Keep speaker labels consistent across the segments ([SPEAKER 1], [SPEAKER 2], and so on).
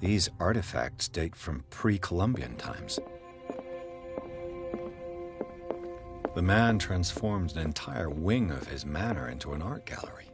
[SPEAKER 1] These artifacts date from pre-Columbian times. The man transformed an entire wing of his manor into an art gallery.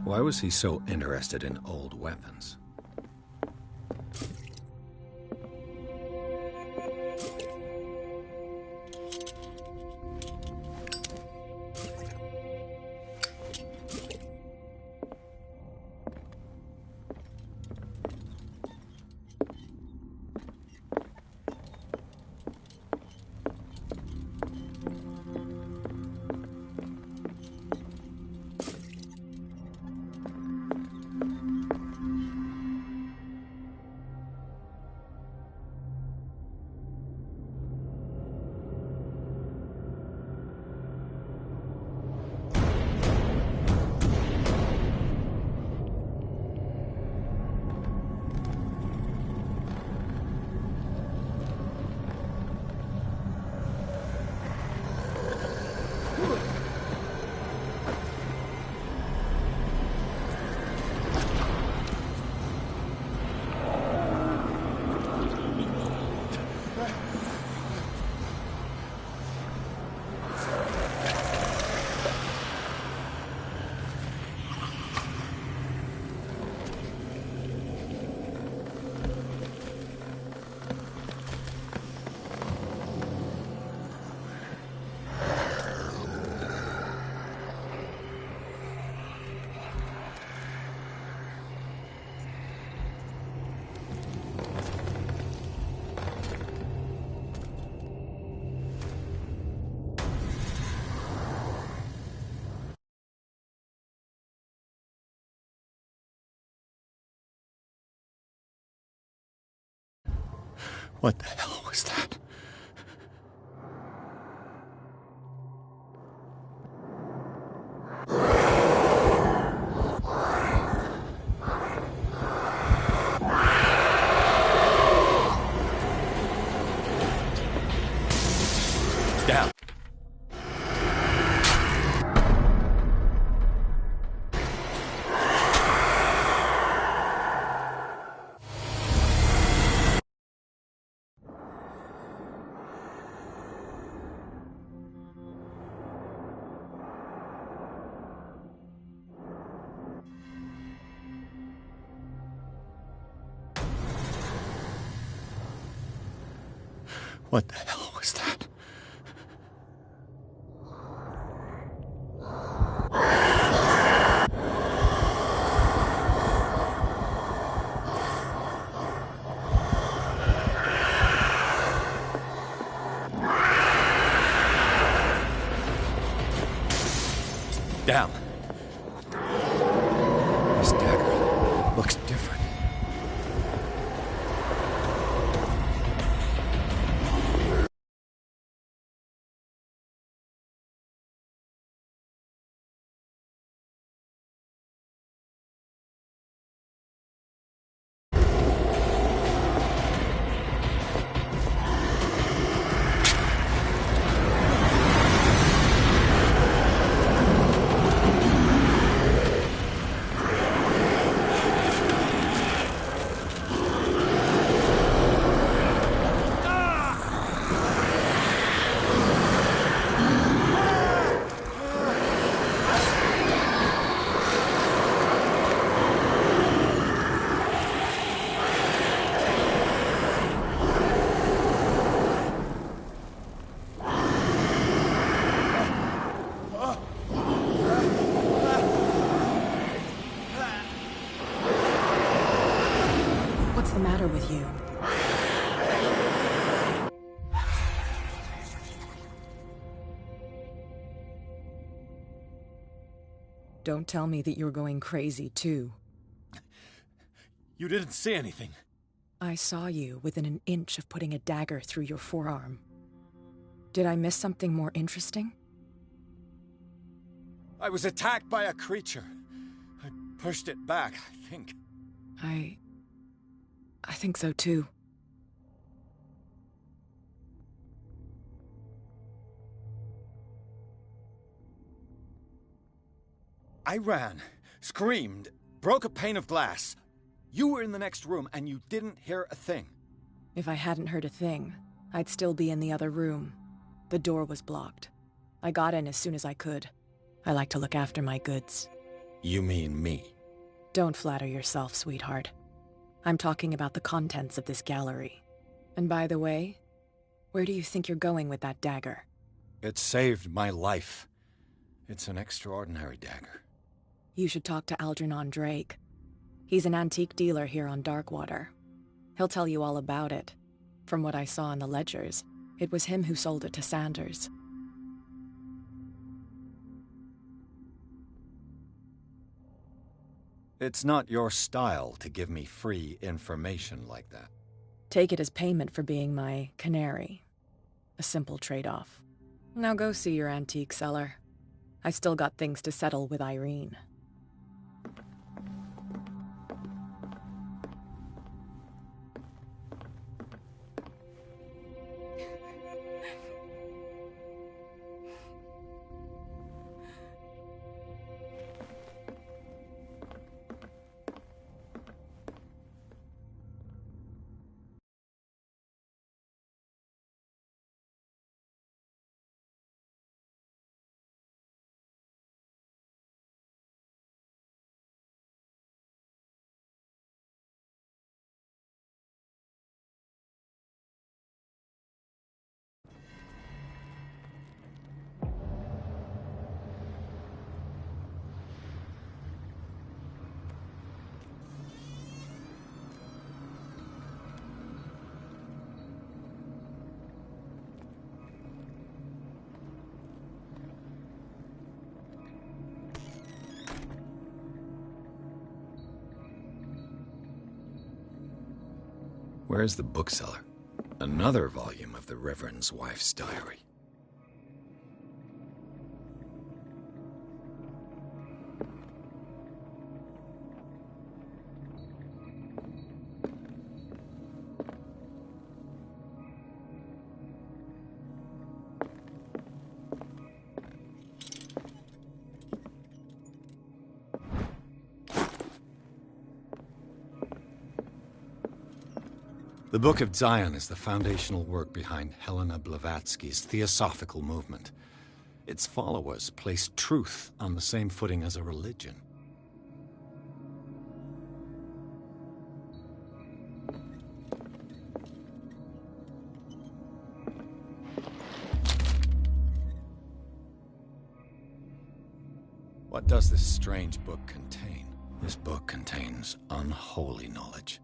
[SPEAKER 1] Why was he so interested in old weapons? What the hell was that? Down. What the hell was that? Down. This dagger looks different.
[SPEAKER 2] Don't tell me that you're going crazy, too.
[SPEAKER 1] You didn't see anything.
[SPEAKER 2] I saw you within an inch of putting a dagger through your forearm. Did I miss something more interesting?
[SPEAKER 1] I was attacked by a creature. I pushed it back, I think.
[SPEAKER 2] I think so, too.
[SPEAKER 1] I ran, screamed, broke a pane of glass. You were in the next room and you didn't hear a thing.
[SPEAKER 2] If I hadn't heard a thing, I'd still be in the other room. The door was blocked. I got in as soon as I could. I like to look after my goods.
[SPEAKER 1] You mean me?
[SPEAKER 2] Don't flatter yourself, sweetheart. I'm talking about the contents of this gallery. And by the way, where do you think you're going with that dagger?
[SPEAKER 1] It saved my life. It's an extraordinary dagger.
[SPEAKER 2] You should talk to Algernon Drake. He's an antique dealer here on Darkwater. He'll tell you all about it. From what I saw in the ledgers, it was him who sold it to Sanders.
[SPEAKER 1] It's not your style to give me free information like that.
[SPEAKER 2] Take it as payment for being my canary. A simple trade-off. Now go see your antique seller. I still got things to settle with Irene.
[SPEAKER 1] Where's the bookseller? Another volume of the Reverend's wife's diary. The Book of Zion is the foundational work behind Helena Blavatsky's Theosophical movement. Its followers place truth on the same footing as a religion. What does this strange book contain? This book contains unholy knowledge.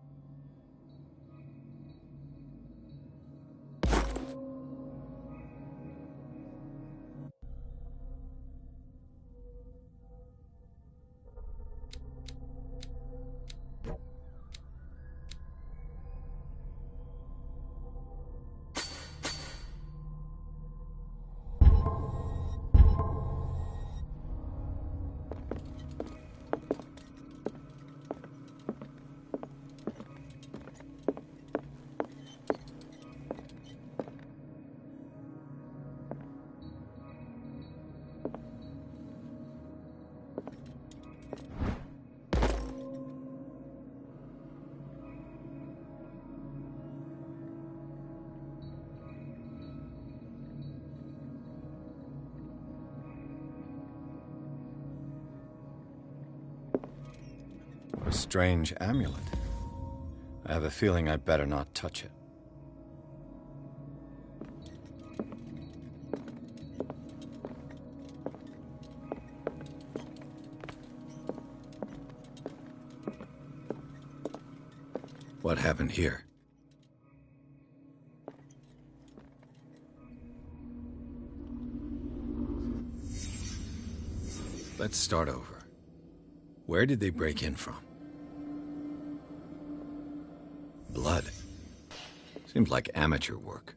[SPEAKER 1] A strange amulet. I have a feeling I'd better not touch it. What happened here? Let's start over. Where did they break in from? Blood. Seems like amateur work.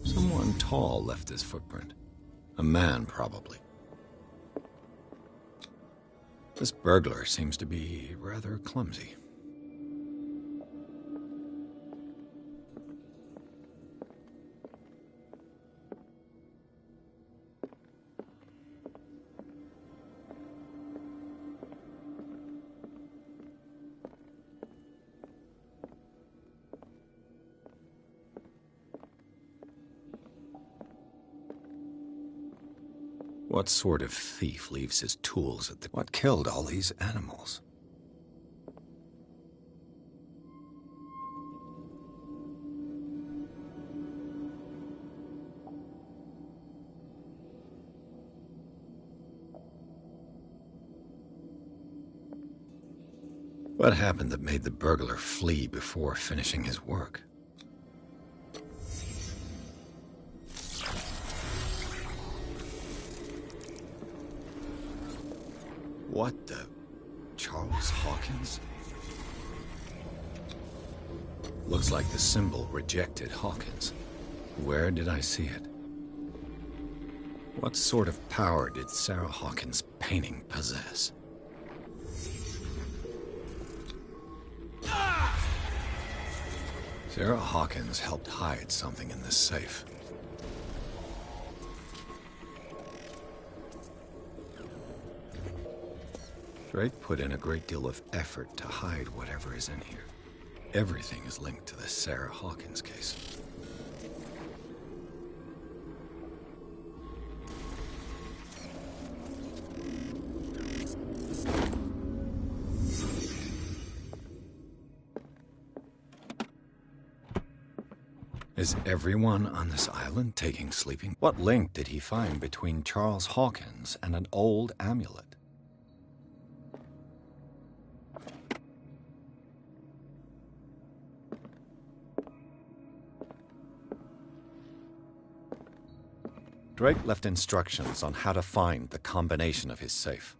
[SPEAKER 1] Someone tall left this footprint. A man, probably. This burglar seems to be rather clumsy. What sort of thief leaves his tools at the... What killed all these animals? What happened that made the burglar flee before finishing his work? What the... Charles Hawkins? Looks like the symbol rejected Hawkins. Where did I see it? What sort of power did Sarah Hawkins' painting possess? Sarah Hawkins helped hide something in this safe. Drake put in a great deal of effort to hide whatever is in here. Everything is linked to the Sarah Hawkins case. Is everyone on this island taking sleeping? What link did he find between Charles Hawkins and an old amulet? Drake left instructions on how to find the combination of his safe.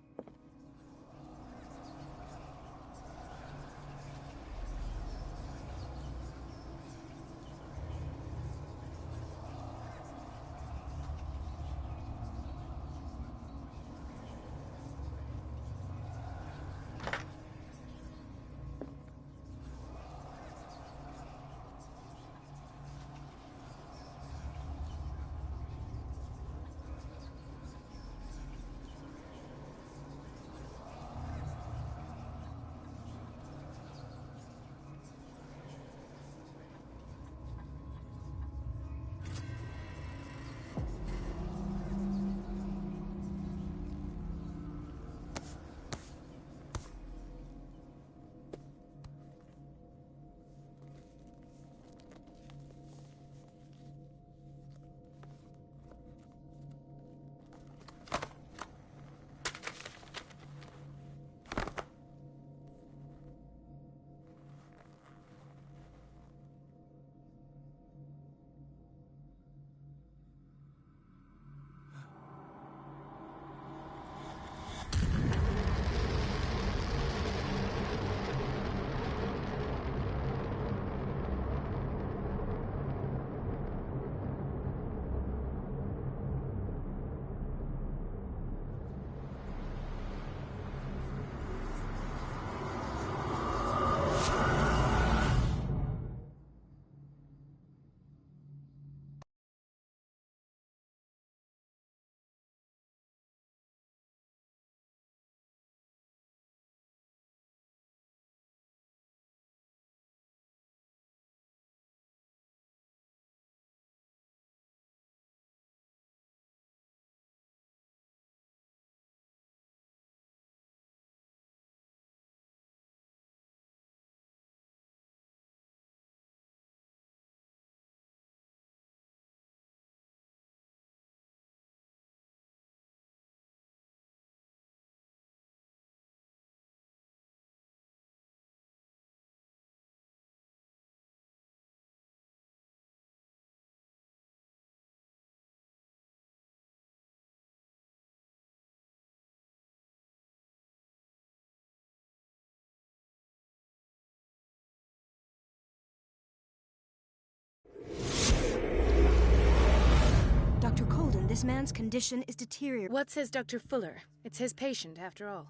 [SPEAKER 3] Holden, this man's condition is deteriorating.
[SPEAKER 4] What says Dr. Fuller? It's his patient, after all.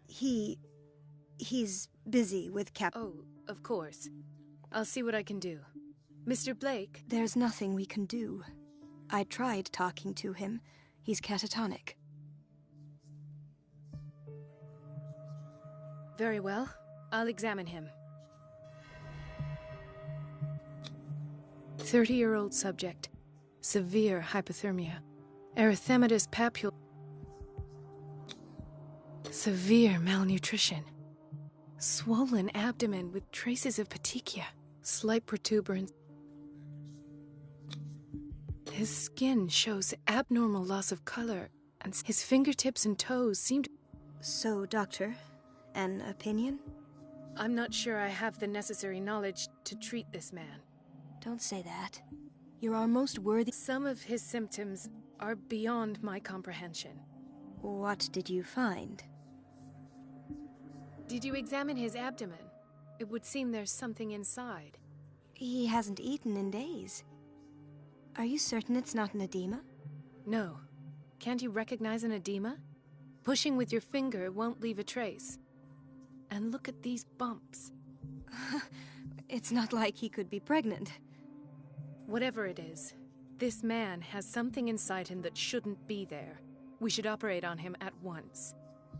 [SPEAKER 3] He's busy with
[SPEAKER 4] Oh, of course. I'll see what I can do. Mr. Blake?
[SPEAKER 3] There's nothing we can do. I tried talking to him. He's catatonic.
[SPEAKER 4] Very well. I'll examine him. 30-year-old subject. Severe hypothermia. Erythematous papule. Severe malnutrition. Swollen abdomen with traces of petechia. Slight protuberance. His skin shows abnormal loss of color, and his fingertips and toes seem to...
[SPEAKER 3] So, Doctor, an opinion?
[SPEAKER 4] I'm not sure I have the necessary knowledge to treat this man.
[SPEAKER 3] Don't say that. You're our most worthy...
[SPEAKER 4] Some of his symptoms are beyond my comprehension.
[SPEAKER 3] What did you find?
[SPEAKER 4] Did you examine his abdomen? It would seem there's something inside.
[SPEAKER 3] He hasn't eaten in days. Are you certain it's not an edema?
[SPEAKER 4] No. Can't you recognize an edema? Pushing with your finger won't leave a trace. And look at these bumps.
[SPEAKER 3] It's not like he could be pregnant.
[SPEAKER 4] Whatever it is, this man has something inside him that shouldn't be there. We should operate on him at once.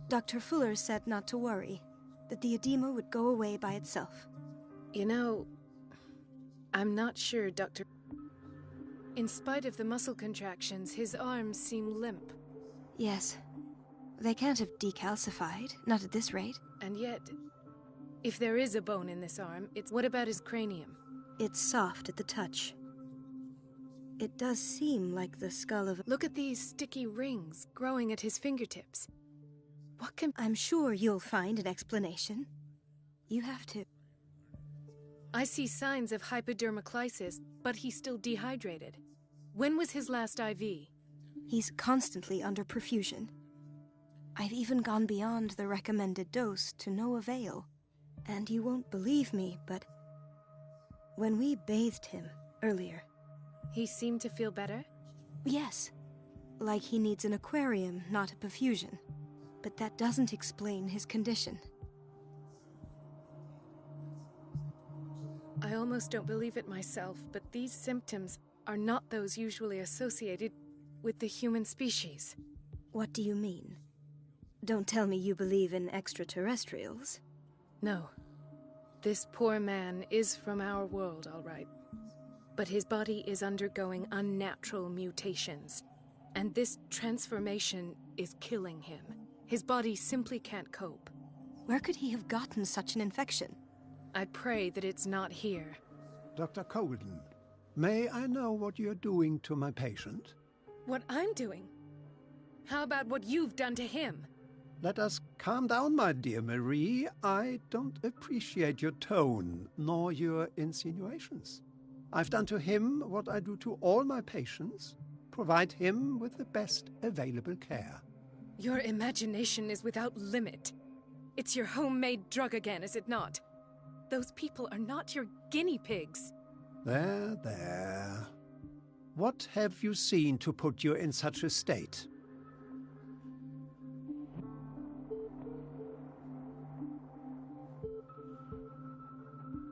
[SPEAKER 3] Dr. Fuller said not to worry, that the edema would go away by itself.
[SPEAKER 4] You know, I'm not sure, Dr. In spite of the muscle contractions, his arms seem limp.
[SPEAKER 3] Yes. They can't have decalcified, not at this rate.
[SPEAKER 4] And yet, if there is a bone in this arm, what about his cranium?
[SPEAKER 3] It's soft at the touch. It does seem like the skull of...
[SPEAKER 4] Look at these sticky rings growing at his fingertips. What can...
[SPEAKER 3] I'm sure you'll find an explanation. You have to.
[SPEAKER 4] I see signs of hypodermoclysis, but he's still dehydrated. When was his last IV?
[SPEAKER 3] He's constantly under perfusion. I've even gone beyond the recommended dose to no avail. And you won't believe me, but when we bathed him earlier...
[SPEAKER 4] He seemed to feel better?
[SPEAKER 3] Yes. Like he needs an aquarium, not a perfusion. But that doesn't explain his condition.
[SPEAKER 4] I almost don't believe it myself, but these symptoms are not those usually associated with the human species.
[SPEAKER 3] What do you mean? Don't tell me you believe in extraterrestrials.
[SPEAKER 4] No. This poor man is from our world, all right. But his body is undergoing unnatural mutations, and this transformation is killing him. His body simply can't cope.
[SPEAKER 3] Where could he have gotten such an infection?
[SPEAKER 4] I pray that it's not here.
[SPEAKER 5] Dr. Colden, may I know what you're doing to my patient?
[SPEAKER 4] What I'm doing? How about what you've done to him?
[SPEAKER 5] Let us calm down, my dear Marie. I don't appreciate your tone, nor your insinuations. I've done to him what I do to all my patients, provide him with the best available care.
[SPEAKER 4] Your imagination is without limit. It's your homemade drug again, is it not? Those people are not your guinea pigs.
[SPEAKER 5] There, there. What have you seen to put you in such a state?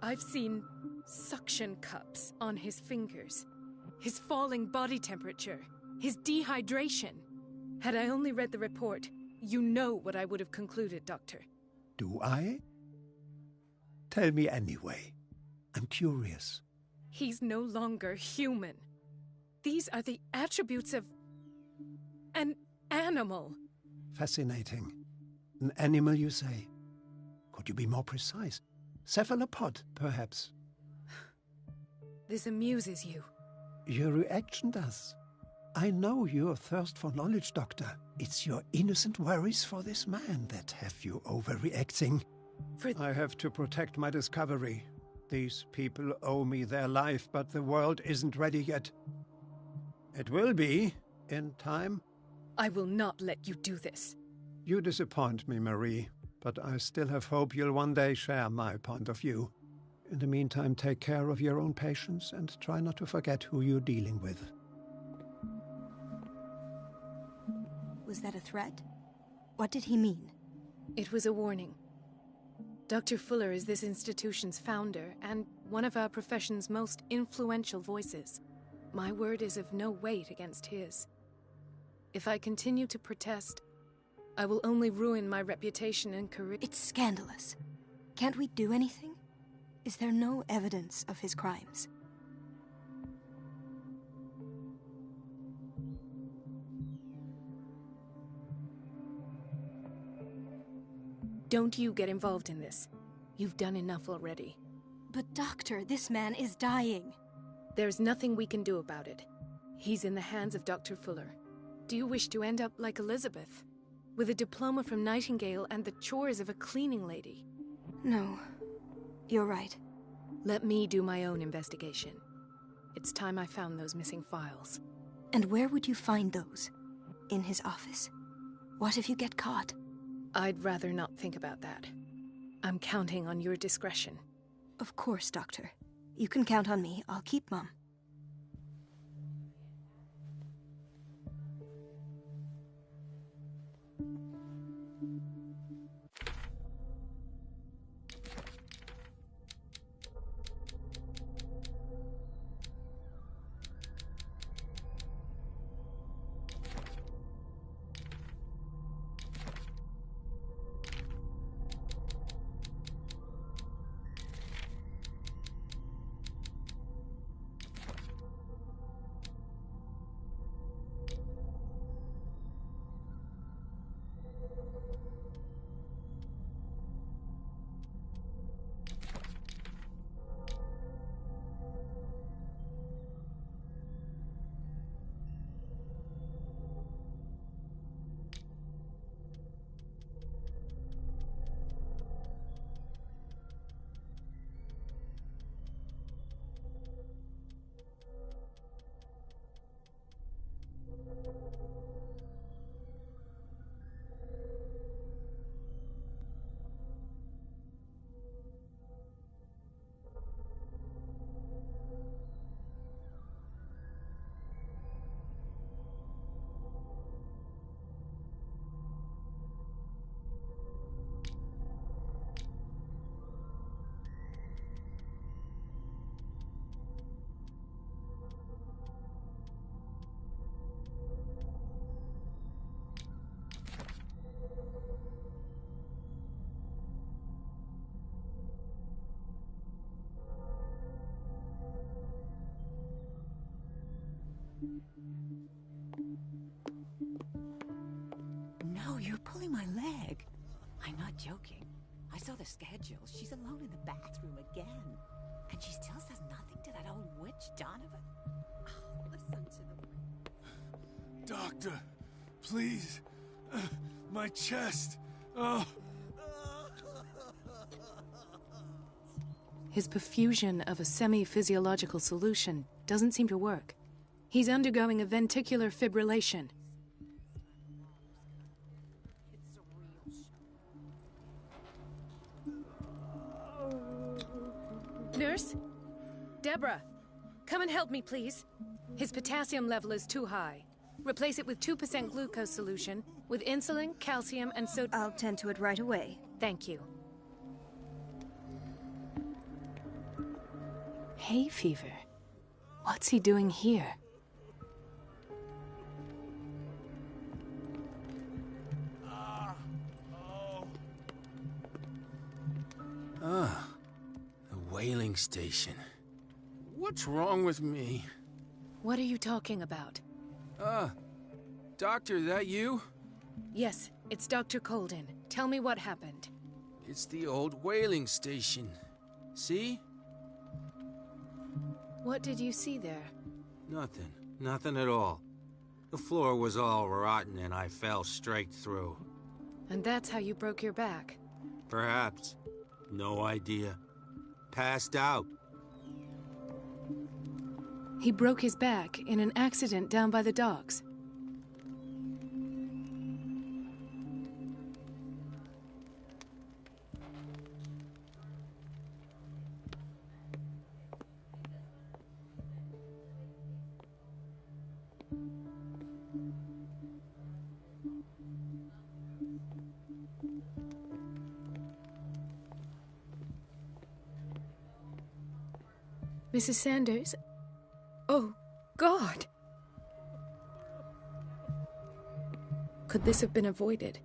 [SPEAKER 4] I've seen suction cups on his fingers, his falling body temperature, his dehydration. Had I only read the report, you know what I would have concluded, Doctor.
[SPEAKER 5] Do I? Tell me anyway. I'm curious.
[SPEAKER 4] He's no longer human. These are the attributes of an animal.
[SPEAKER 5] Fascinating. An animal, you say? Could you be more precise? Cephalopod, perhaps?
[SPEAKER 4] This amuses you.
[SPEAKER 5] Your reaction does. I know your thirst for knowledge, Doctor. It's your innocent worries for this man that have you overreacting. I have to protect my discovery. These people owe me their life, but the world isn't ready yet. It will be, in time.
[SPEAKER 4] I will not let you do this.
[SPEAKER 5] You disappoint me, Marie, but I still have hope you'll one day share my point of view. In the meantime, take care of your own patients and try not to forget who you're dealing with.
[SPEAKER 3] Was that a threat? What did he mean?
[SPEAKER 4] It was a warning. Dr. Fuller is this institution's founder and one of our profession's most influential voices. My word is of no weight against his. If I continue to protest, I will only ruin my reputation and career.
[SPEAKER 3] It's scandalous. Can't we do anything? Is there no evidence of his crimes?
[SPEAKER 4] Don't you get involved in this. You've done enough already.
[SPEAKER 3] But doctor, this man is dying.
[SPEAKER 4] There's nothing we can do about it. He's in the hands of Dr. Fuller. Do you wish to end up like Elizabeth? With a diploma from Nightingale and the chores of a cleaning lady?
[SPEAKER 3] No. You're right.
[SPEAKER 4] Let me do my own investigation. It's time I found those missing files.
[SPEAKER 3] And where would you find those? In his office? What if you get caught?
[SPEAKER 4] I'd rather not think about that. I'm counting on your discretion.
[SPEAKER 3] Of course, Doctor. You can count on me. I'll keep mum.
[SPEAKER 6] No, you're pulling my leg. I'm not joking. I saw the schedule. She's alone in the bathroom again. And she still says nothing to that old witch, Donovan. Oh, listen to the...
[SPEAKER 7] Doctor, please. My chest. Oh.
[SPEAKER 4] His perfusion of a semi-physiological solution doesn't seem to work. He's undergoing a ventricular fibrillation. Nurse? Deborah, come and help me, please. His potassium level is too high. Replace it with 2% glucose solution, with insulin, calcium, and sodium.
[SPEAKER 3] I'll tend to it right away.
[SPEAKER 4] Thank you. Hay fever? What's he doing here?
[SPEAKER 7] The whaling station. What's wrong with me?
[SPEAKER 4] What are you talking about?
[SPEAKER 7] Doctor, that you?
[SPEAKER 4] Yes, it's Dr. Colden. Tell me what happened.
[SPEAKER 7] It's the old whaling station. See?
[SPEAKER 4] What did you see there?
[SPEAKER 7] Nothing. Nothing at all. The floor was all rotten and I fell straight through.
[SPEAKER 4] And that's how you broke your back?
[SPEAKER 7] Perhaps. No idea. Passed out.
[SPEAKER 4] He broke his back in an accident down by the docks. Mrs. Sanders? Oh, God! Could this have been avoided?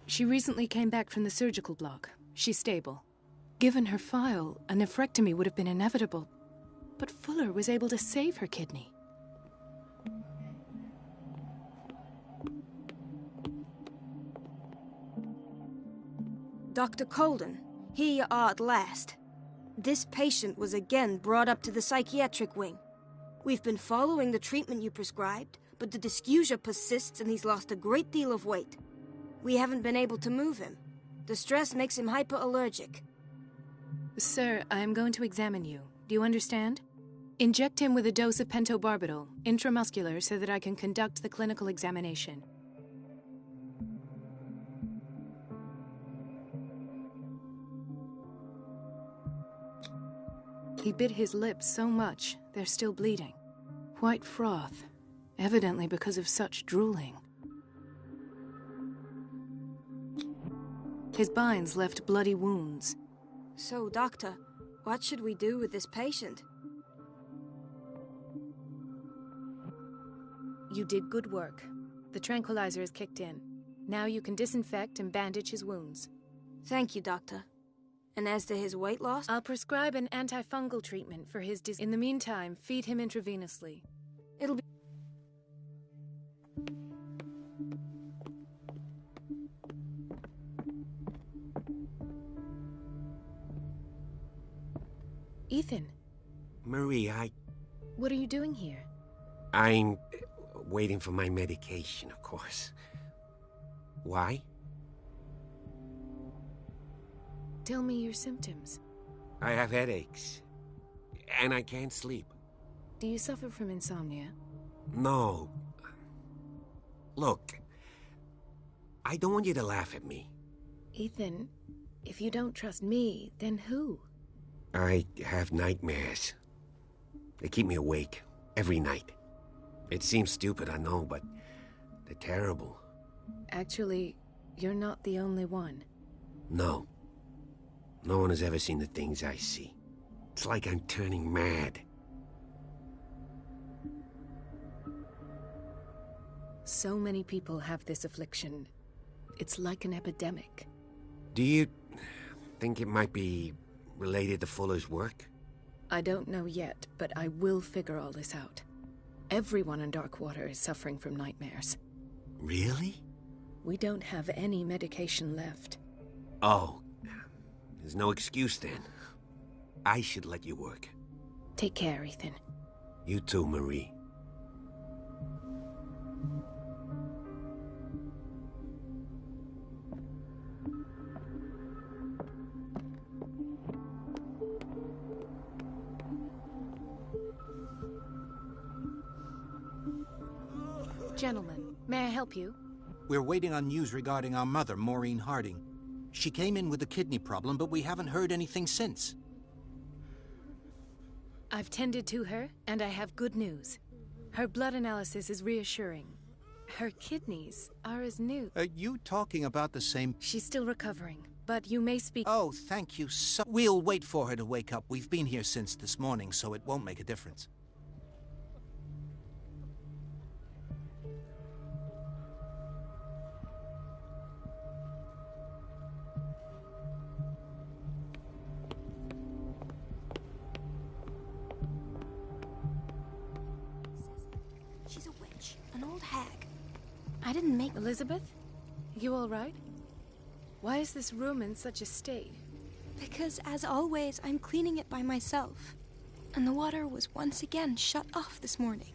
[SPEAKER 4] She recently came back from the surgical block. She's stable. Given her file, a nephrectomy would have been inevitable. But Fuller was able to save her kidney.
[SPEAKER 3] Dr. Colden, here you are at last. This patient was again brought up to the psychiatric wing. We've been following the treatment you prescribed, but the dysgeusia persists and he's lost a great deal of weight. We haven't been able to move him. The stress makes him hyperallergic.
[SPEAKER 4] Sir, I am going to examine you. Do you understand? Inject him with a dose of pentobarbital, intramuscular, so that I can conduct the clinical examination. He bit his lips so much, they're still bleeding. White froth, evidently because of such drooling. His binds left bloody wounds.
[SPEAKER 3] So, Doctor, what should we do with this patient?
[SPEAKER 4] You did good work. The tranquilizer has kicked in. Now you can disinfect and bandage his wounds.
[SPEAKER 3] Thank you, Doctor. And as to his weight loss?
[SPEAKER 4] I'll prescribe an antifungal treatment for his disease. In the meantime, feed him intravenously.
[SPEAKER 3] It'll be...
[SPEAKER 4] Ethan.
[SPEAKER 8] Marie,
[SPEAKER 4] What are you doing here?
[SPEAKER 8] I'm waiting for my medication, of course. Why?
[SPEAKER 4] Tell me your symptoms.
[SPEAKER 8] I have headaches. And I can't sleep.
[SPEAKER 4] Do you suffer from insomnia?
[SPEAKER 8] No. Look, I don't want you to laugh at me.
[SPEAKER 4] Ethan, if you don't trust me, then who?
[SPEAKER 8] I have nightmares. They keep me awake every night. It seems stupid, I know, but they're terrible.
[SPEAKER 4] Actually, you're not the only one.
[SPEAKER 8] No. No one has ever seen the things I see. It's like I'm turning mad.
[SPEAKER 4] So many people have this affliction. It's like an epidemic.
[SPEAKER 8] Do you think it might be related to Fuller's work?
[SPEAKER 4] I don't know yet, but I will figure all this out. Everyone in Darkwater is suffering from nightmares.
[SPEAKER 8] Really?
[SPEAKER 4] We don't have any medication left.
[SPEAKER 8] Oh, there's no excuse then. I should let you work.
[SPEAKER 4] Take care, Ethan.
[SPEAKER 8] You too, Marie.
[SPEAKER 4] Gentlemen, may I help you?
[SPEAKER 9] We're waiting on news regarding our mother, Maureen Harding. She came in with a kidney problem, but we haven't heard anything since.
[SPEAKER 4] I've tended to her, and I have good news. Her blood analysis is reassuring. Her kidneys are as new.
[SPEAKER 9] Are you talking about the same...
[SPEAKER 4] She's still recovering, but you may speak...
[SPEAKER 9] Oh, thank you so... We'll wait for her to wake up. We've been here since this morning, so it won't make a difference.
[SPEAKER 3] She's a witch, an old hag. I didn't make...
[SPEAKER 4] Elizabeth? You all right? Why is this room in such a state?
[SPEAKER 3] Because, as always, I'm cleaning it by myself. And the water was once again shut off this morning.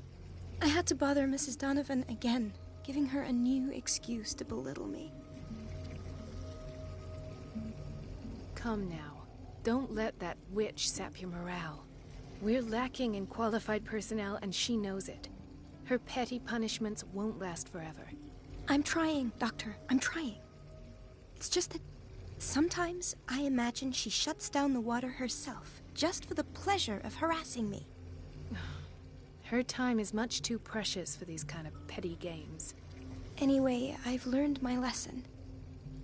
[SPEAKER 3] I had to bother Mrs. Donovan again, giving her a new excuse to belittle me.
[SPEAKER 4] Come now. Don't let that witch sap your morale. We're lacking in qualified personnel, and she knows it. Her petty punishments won't last forever.
[SPEAKER 3] I'm trying, Doctor. I'm trying. It's just that Sometimes I imagine she shuts down the water herself, just for the pleasure of harassing me.
[SPEAKER 4] Her time is much too precious for these kind of petty games.
[SPEAKER 3] Anyway, I've learned my lesson.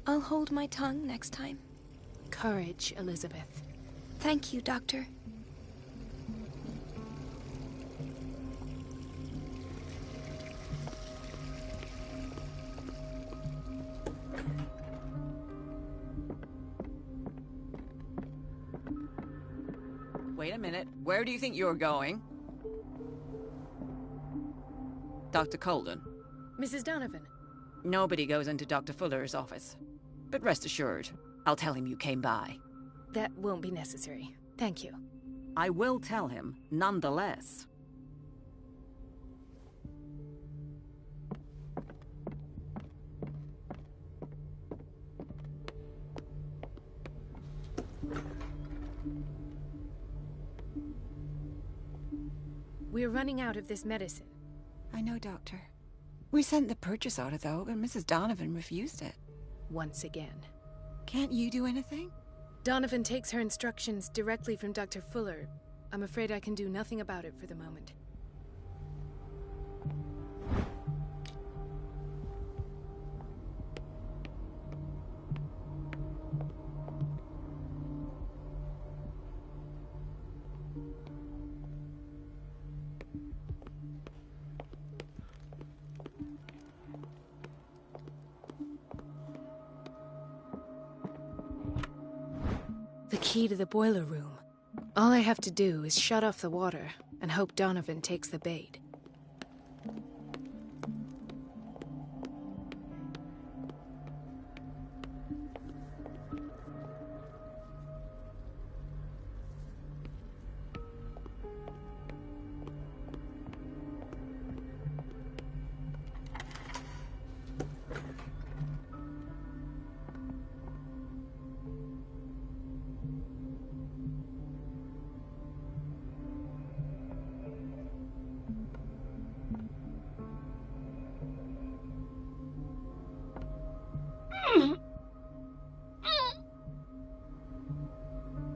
[SPEAKER 3] I'll hold my tongue next time.
[SPEAKER 4] Courage, Elizabeth.
[SPEAKER 3] Thank you, Doctor.
[SPEAKER 6] Wait a minute. Where do you think you're going? Dr. Colden.
[SPEAKER 4] Mrs. Donovan.
[SPEAKER 6] Nobody goes into Dr. Fuller's office. But rest assured, I'll tell him you came by.
[SPEAKER 4] That won't be necessary. Thank you.
[SPEAKER 6] I will tell him, nonetheless.
[SPEAKER 4] We're running out of this medicine.
[SPEAKER 6] I know, Doctor. We sent the purchase order, though, but Mrs. Donovan refused it.
[SPEAKER 4] Once again.
[SPEAKER 6] Can't you do anything?
[SPEAKER 4] Donovan takes her instructions directly from Dr. Fuller. I'm afraid I can do nothing about it for the moment. The key to the boiler room. All I have to do is shut off the water and hope Donovan takes the bait.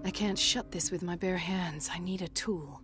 [SPEAKER 4] I can't shut this with my bare hands. I need a tool.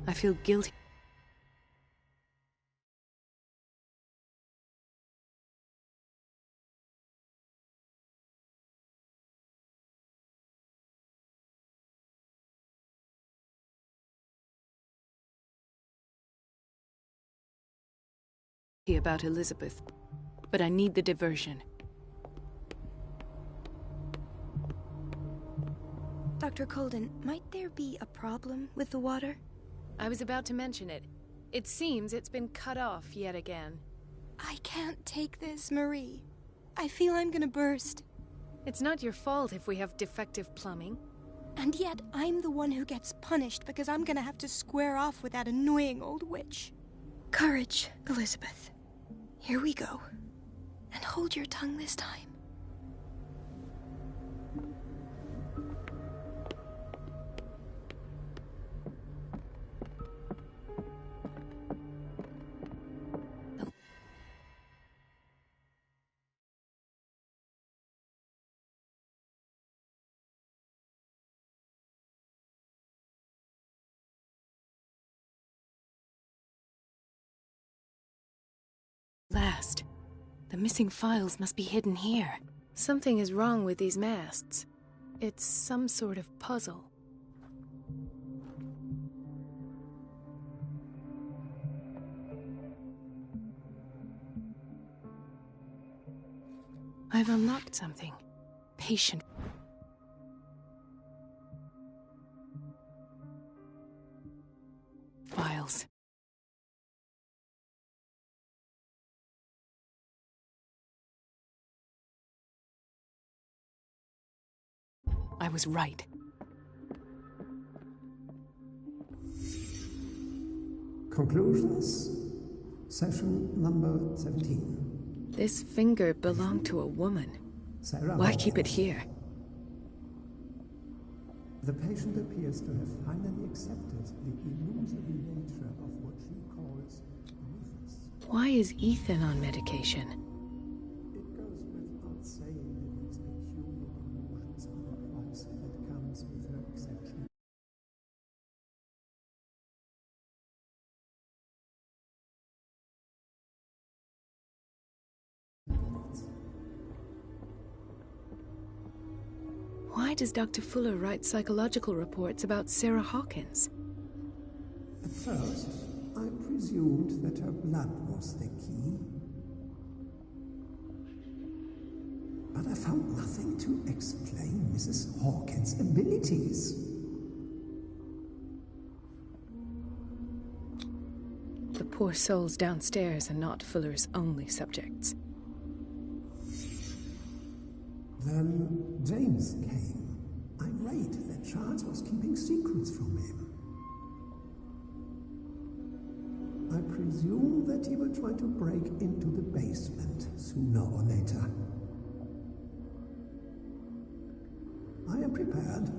[SPEAKER 4] I feel guilty about Elizabeth, but I need the diversion.
[SPEAKER 3] Dr. Colden, might there be a problem with the water?
[SPEAKER 4] I was about to mention it. It seems it's been cut off yet again.
[SPEAKER 3] I can't take this, Marie. I feel I'm gonna burst.
[SPEAKER 4] It's not your fault if we have defective plumbing.
[SPEAKER 3] And yet, I'm the one who gets punished because I'm gonna have to square off with that annoying old witch. Courage, Elizabeth. Here we go. And hold your tongue this time.
[SPEAKER 4] Last. The missing files must be hidden here. Something is wrong with these masts. It's some sort of puzzle. I've unlocked something. Patient. Files. I was right.
[SPEAKER 5] Conclusions? Session number 17.
[SPEAKER 4] This finger belonged to a woman.
[SPEAKER 5] Sarah
[SPEAKER 4] Why
[SPEAKER 5] Hawkins.
[SPEAKER 4] keep it here?
[SPEAKER 5] The patient appears to have finally accepted the illusory nature of what she calls mythos.
[SPEAKER 4] Why is Ethan on medication?
[SPEAKER 5] It goes without saying that these peculiar illusions are the price that comes with her exception.
[SPEAKER 4] Why does Dr. Fuller write psychological reports about Sarah Hawkins?
[SPEAKER 5] At first, I presumed that her blood was the key. But I found nothing to explain Mrs. Hawkins' abilities.
[SPEAKER 4] The poor souls downstairs are not Fuller's only subjects.
[SPEAKER 5] Then James came, irate that Charles was keeping secrets from him. I presume that he will try to break into the basement sooner or later. I am prepared.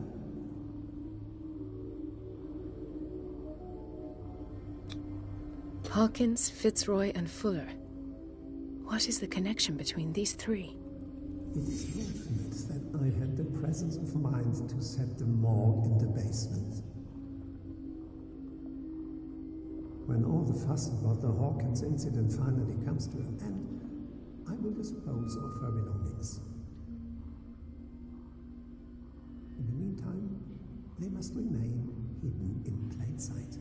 [SPEAKER 4] Hawkins, Fitzroy, and Fuller. What is the connection between these three?
[SPEAKER 5] It is fortunate that I had the presence of mind to set the morgue in the basement. When all the fuss about the Hawkins incident finally comes to an end, I will dispose of her belongings. In the meantime, they must remain hidden in plain sight.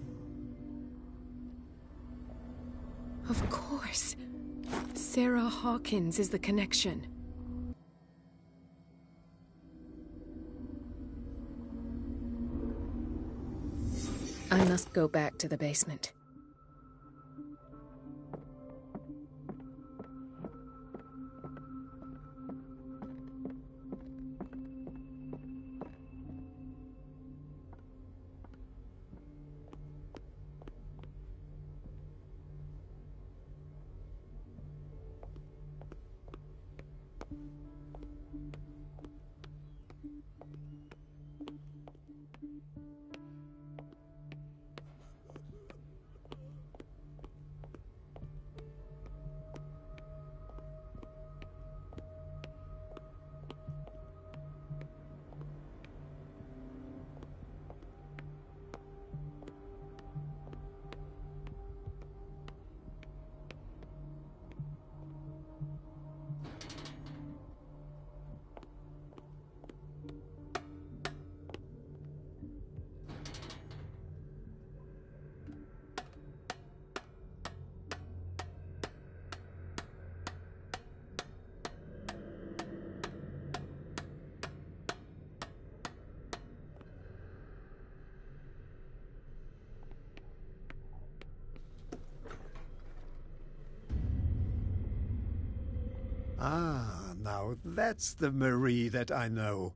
[SPEAKER 4] Of course. Sarah Hawkins is the connection. I must go back to the basement.
[SPEAKER 5] Ah, now that's the Marie that I know.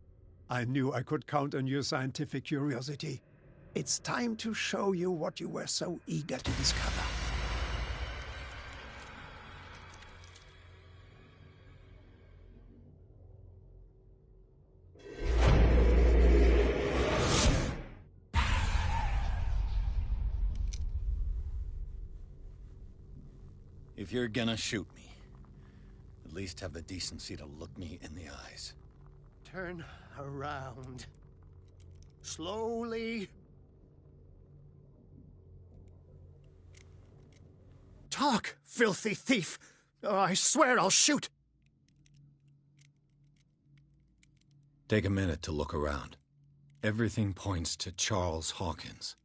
[SPEAKER 5] I knew I could count on your scientific curiosity. It's time to show you what you were so eager to discover.
[SPEAKER 1] If you're gonna shoot me, at least have the decency to look me in the eyes.
[SPEAKER 5] Turn around. Slowly. Talk, filthy thief! Oh, I swear I'll shoot!
[SPEAKER 1] Take a minute to look around. Everything points to Charles Hawkins.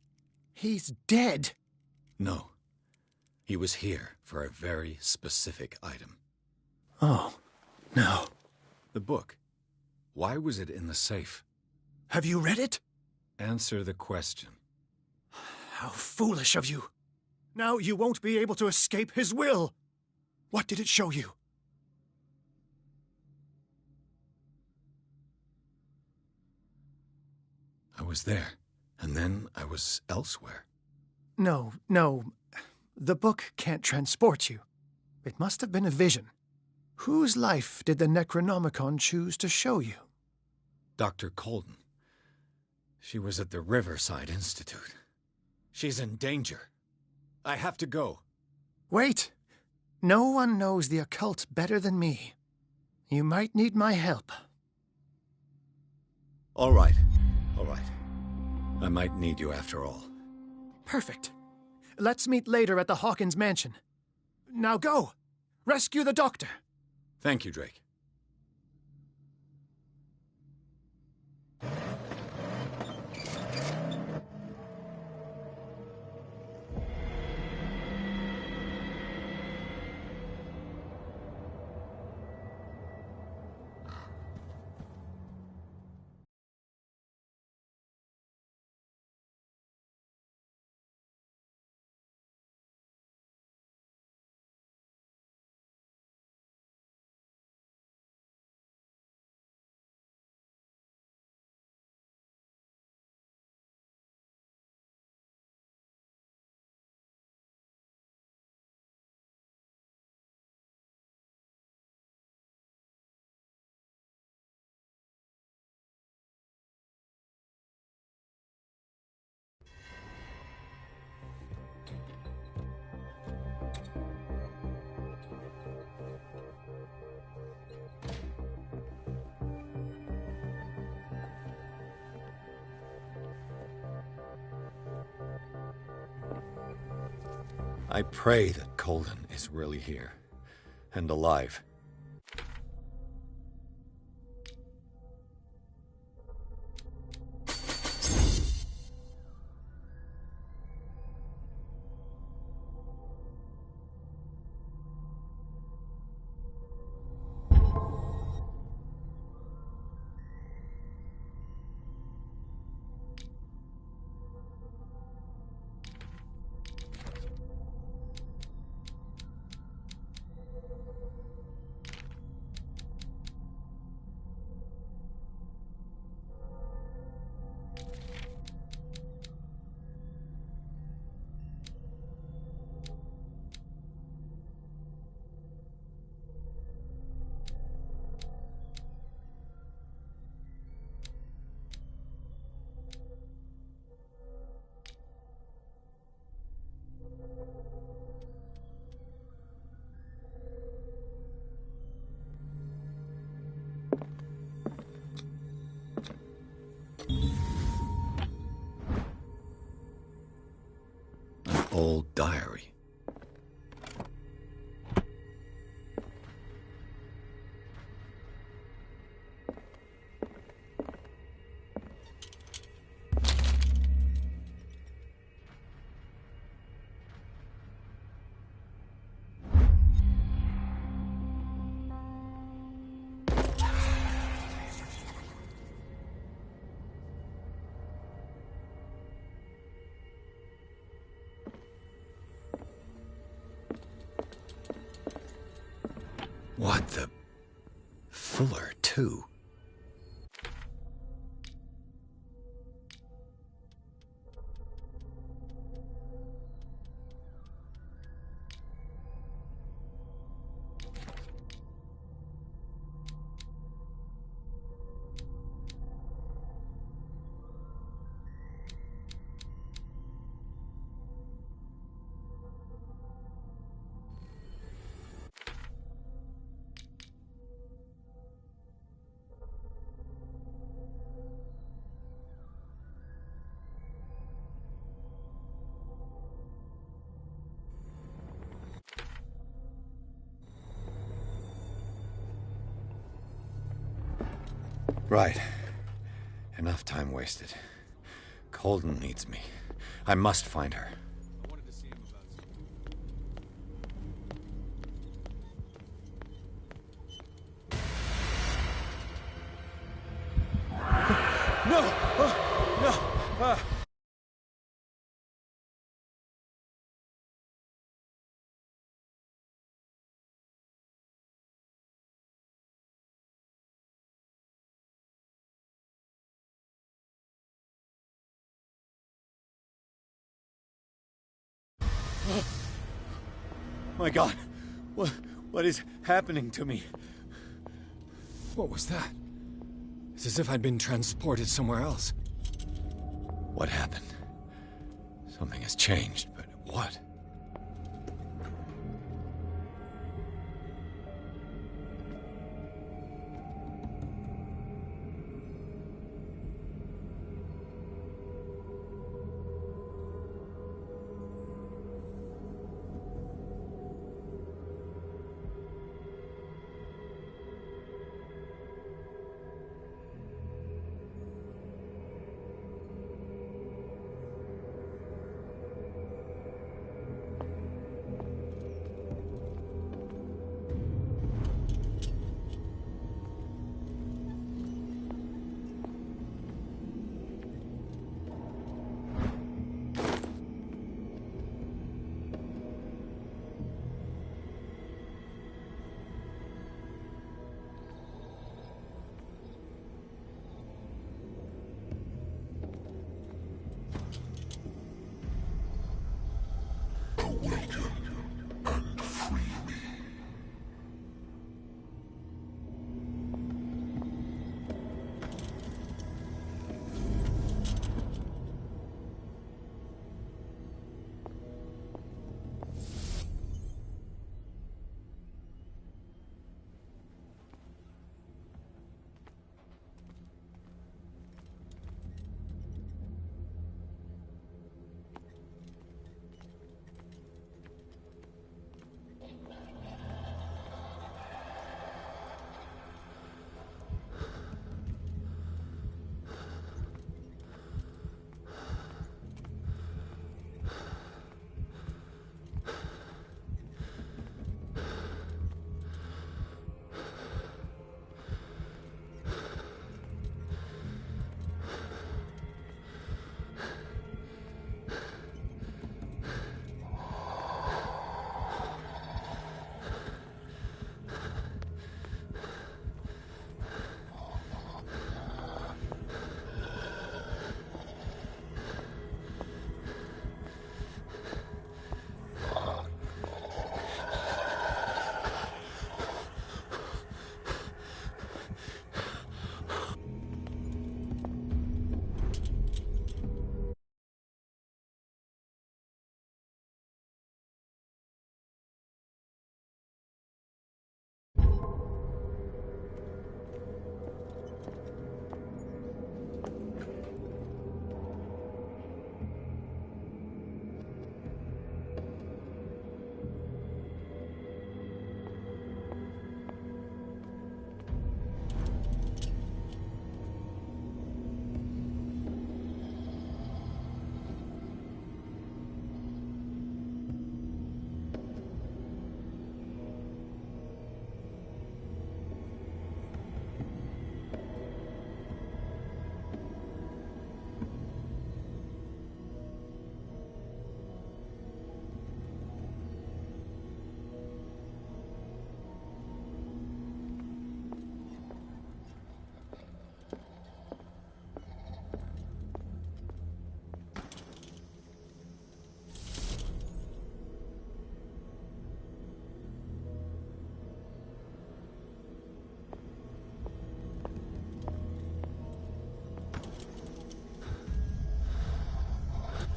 [SPEAKER 5] He's dead!
[SPEAKER 1] No. He was here for a very specific item.
[SPEAKER 5] Oh, no.
[SPEAKER 1] The book. Why was it in the safe?
[SPEAKER 10] Have you read it?
[SPEAKER 1] Answer the question.
[SPEAKER 10] How foolish of you. Now you won't be able to escape his will. What did it show you?
[SPEAKER 1] I was there, and then I was elsewhere.
[SPEAKER 10] No. The book can't transport you. It must have been a vision. Whose life did the Necronomicon choose to show you?
[SPEAKER 1] Dr. Colden. She was at the Riverside Institute. She's in danger. I have to go.
[SPEAKER 10] Wait. No one knows the occult better than me. You might need my help.
[SPEAKER 1] All right. I might need you after all.
[SPEAKER 10] Perfect. Let's meet later at the Hawkins mansion. Now go! Rescue the doctor!
[SPEAKER 1] Thank you, Drake. I pray that Colden is really here, and alive. Old diary. What the... Fuller, too. Right. Enough time wasted. Colden needs me. I must find her. No! No! My God! What is happening to me? What was that? It's as if I'd been transported somewhere else. What happened? Something has changed, but what?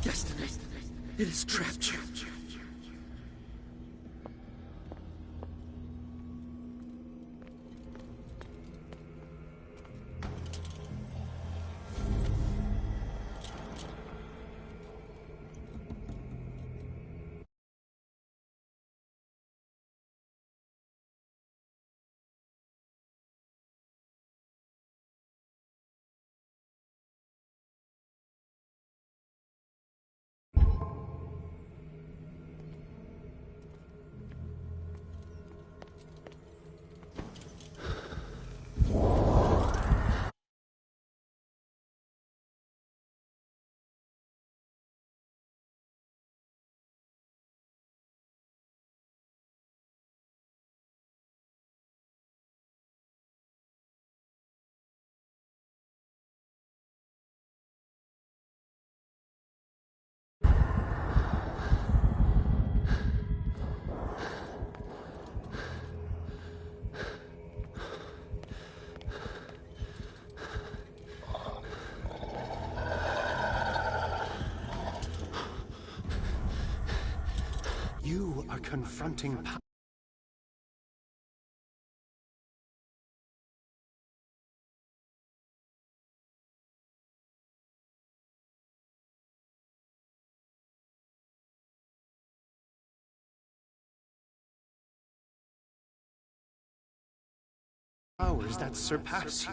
[SPEAKER 11] Destiny. It has trapped you.
[SPEAKER 5] confronting powers that surpass you.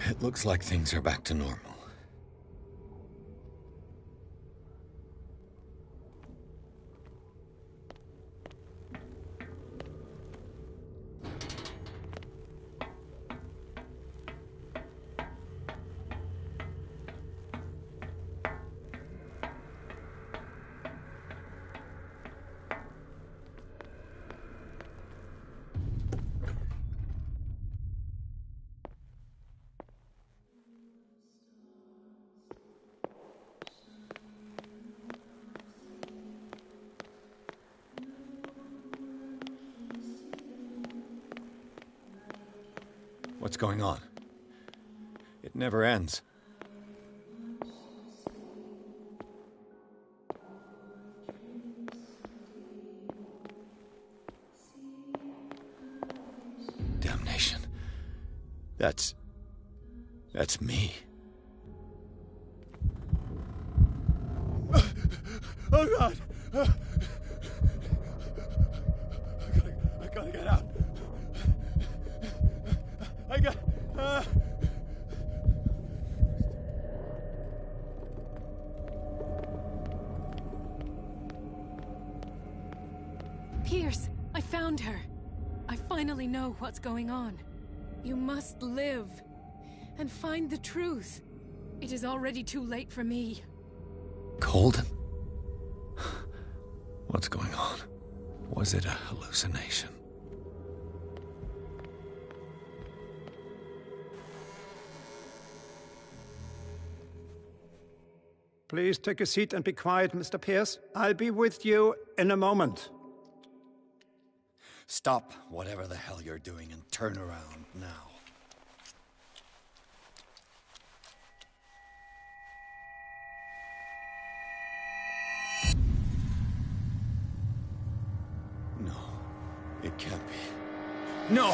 [SPEAKER 1] It looks like things are back to normal. What's going on? It never ends. Damnation. That's me. Oh God! I gotta get out.
[SPEAKER 4] Pierce, I found her. I finally know what's going on. You must live and find the truth. It is already too late for me.
[SPEAKER 1] Colden? What's going on? Was it a hallucination?
[SPEAKER 5] Please take a seat and be quiet, Mr. Pierce. I'll be with you in a moment.
[SPEAKER 1] Stop whatever the hell you're doing and turn around now. No, it can't be. No!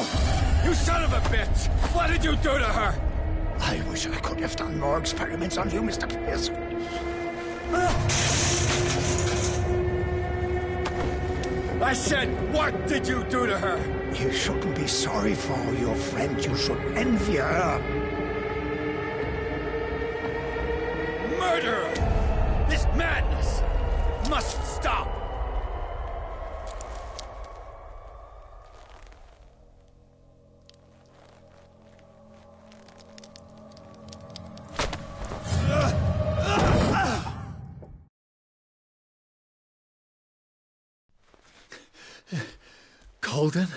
[SPEAKER 1] You son of a bitch! What did you do to her?
[SPEAKER 10] I wish I could have done more experiments on you, Mr. Pierce.
[SPEAKER 1] I said, what did you do to her?
[SPEAKER 10] You shouldn't be sorry for your friend. You should envy her.
[SPEAKER 1] Murderer! This madness must stop!
[SPEAKER 10] Colden?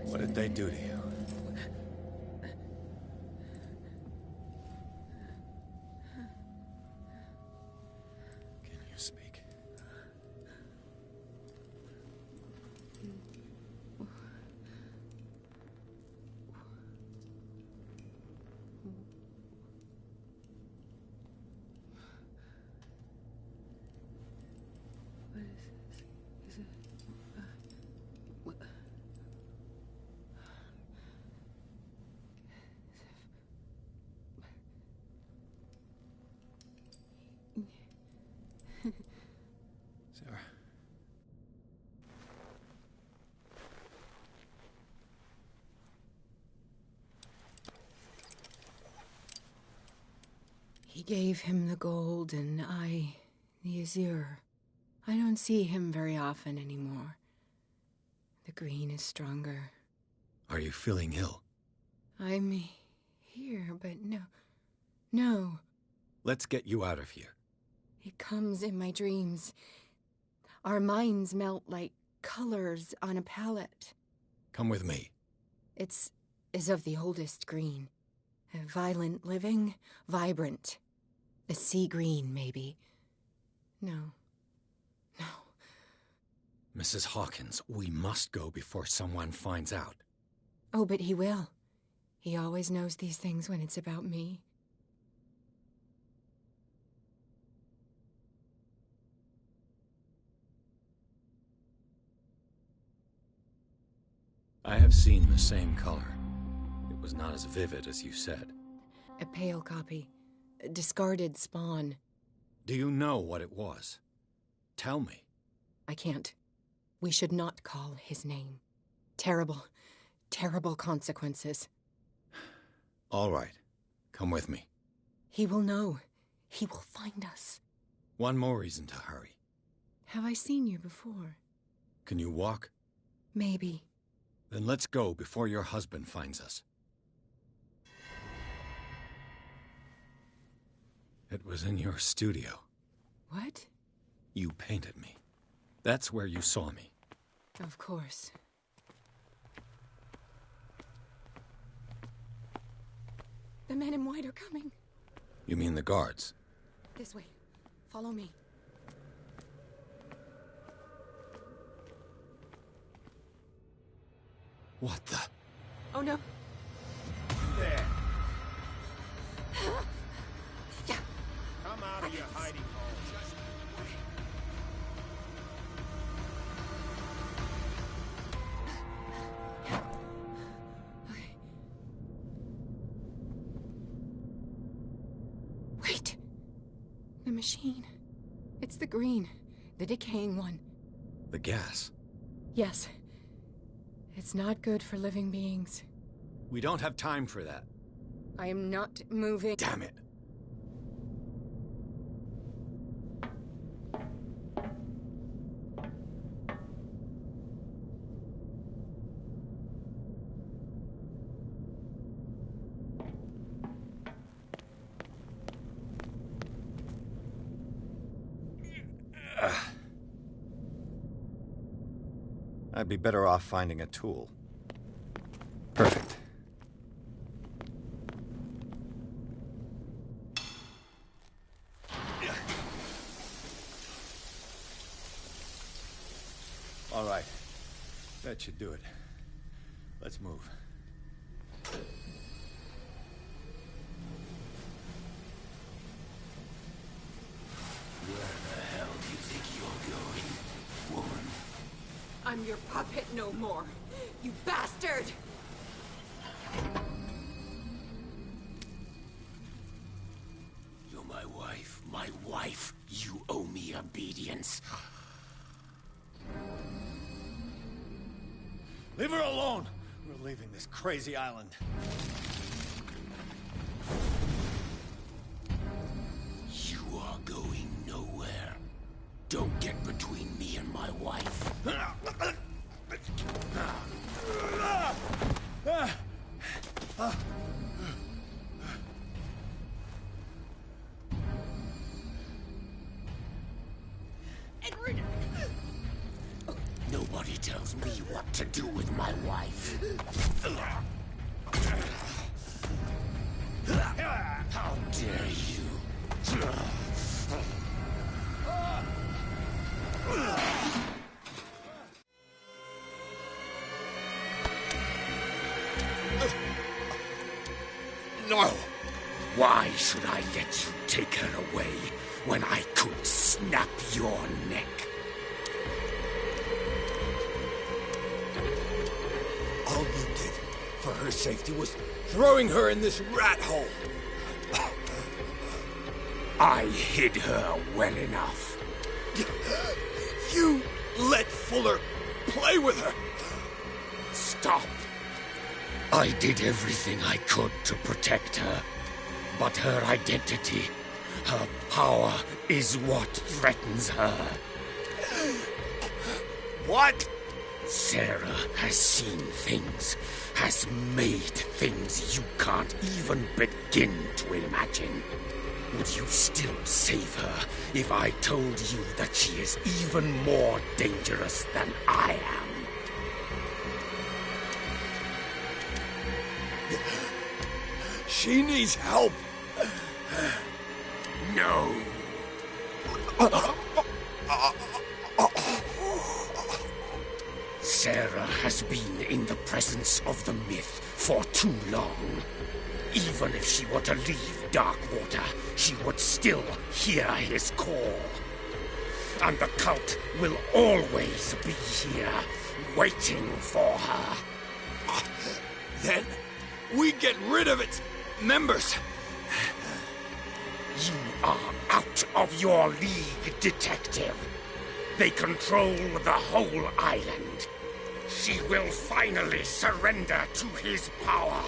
[SPEAKER 1] What did they do to you? Can you speak? Sarah.
[SPEAKER 6] He gave him the gold and I the azure. I don't see him very often anymore. The green is stronger.
[SPEAKER 1] Are you feeling ill?
[SPEAKER 6] I'm here, but no.
[SPEAKER 1] Let's get you out of here.
[SPEAKER 6] It comes in my dreams. Our minds melt like colors on a palette.
[SPEAKER 1] Come with me.
[SPEAKER 6] It's as of the oldest green. A violent living, vibrant. A sea green, maybe. No.
[SPEAKER 1] Mrs. Hawkins, we must go before someone finds out.
[SPEAKER 6] Oh, but he will. He always knows these things when it's about me.
[SPEAKER 1] I have seen the same color. It was not as vivid as you said.
[SPEAKER 12] A pale copy. A discarded spawn.
[SPEAKER 1] Do you know what it was? Tell me.
[SPEAKER 12] I can't. We should not call his name. Terrible, terrible consequences.
[SPEAKER 1] All right. Come with me.
[SPEAKER 12] He will know. He will find us.
[SPEAKER 1] One more reason to hurry.
[SPEAKER 12] Have I seen you before?
[SPEAKER 1] Can you walk?
[SPEAKER 12] Maybe.
[SPEAKER 1] Then let's go before your husband finds us. It was in your studio.
[SPEAKER 12] What?
[SPEAKER 1] You painted me. That's where you saw me.
[SPEAKER 12] Of course. The men in white are coming.
[SPEAKER 1] You mean the guards?
[SPEAKER 12] This way. Follow me.
[SPEAKER 1] What the?
[SPEAKER 12] Oh no.
[SPEAKER 13] There. Yeah. Come out of your hiding hole.
[SPEAKER 12] Wait. The machine. It's the green. The decaying one.
[SPEAKER 1] The gas.
[SPEAKER 12] Yes. It's not good for living beings.
[SPEAKER 1] We don't have time for that.
[SPEAKER 12] I am not moving.
[SPEAKER 1] Damn it.
[SPEAKER 14] I'd be better off finding a tool. Perfect.
[SPEAKER 1] All right. That should do it. Let's move.
[SPEAKER 11] Where the hell do you think you're going, woman?
[SPEAKER 6] I'm your puppet no more, you bastard!
[SPEAKER 11] You're my wife. My wife. You owe me obedience.
[SPEAKER 1] Leave her alone! We're leaving this crazy island.
[SPEAKER 11] You are going nowhere. Don't get between me and my wife. Nobody tells me what to do with my wife. How dare you? No! Why should I let you take her away when I could snap your neck?
[SPEAKER 1] All you did for her safety was throwing her in this rat hole.
[SPEAKER 11] I hid her well enough.
[SPEAKER 1] You let Fuller play with her.
[SPEAKER 11] Stop. I did everything I could to protect her. But her identity, her power, is what threatens her.
[SPEAKER 1] What?
[SPEAKER 11] Sarah has seen things, has made things you can't even begin to imagine. Would you still save her if I told you that she is even more dangerous than I am?
[SPEAKER 1] She needs help.
[SPEAKER 11] No. Sarah has been in the presence of the myth for too long. Even if she were to leave Darkwater, she would still hear his call. And the cult will always be here, waiting for her.
[SPEAKER 1] Then we get rid of its members.
[SPEAKER 11] You are out of your league, detective. They control the whole island. She will finally surrender to his power,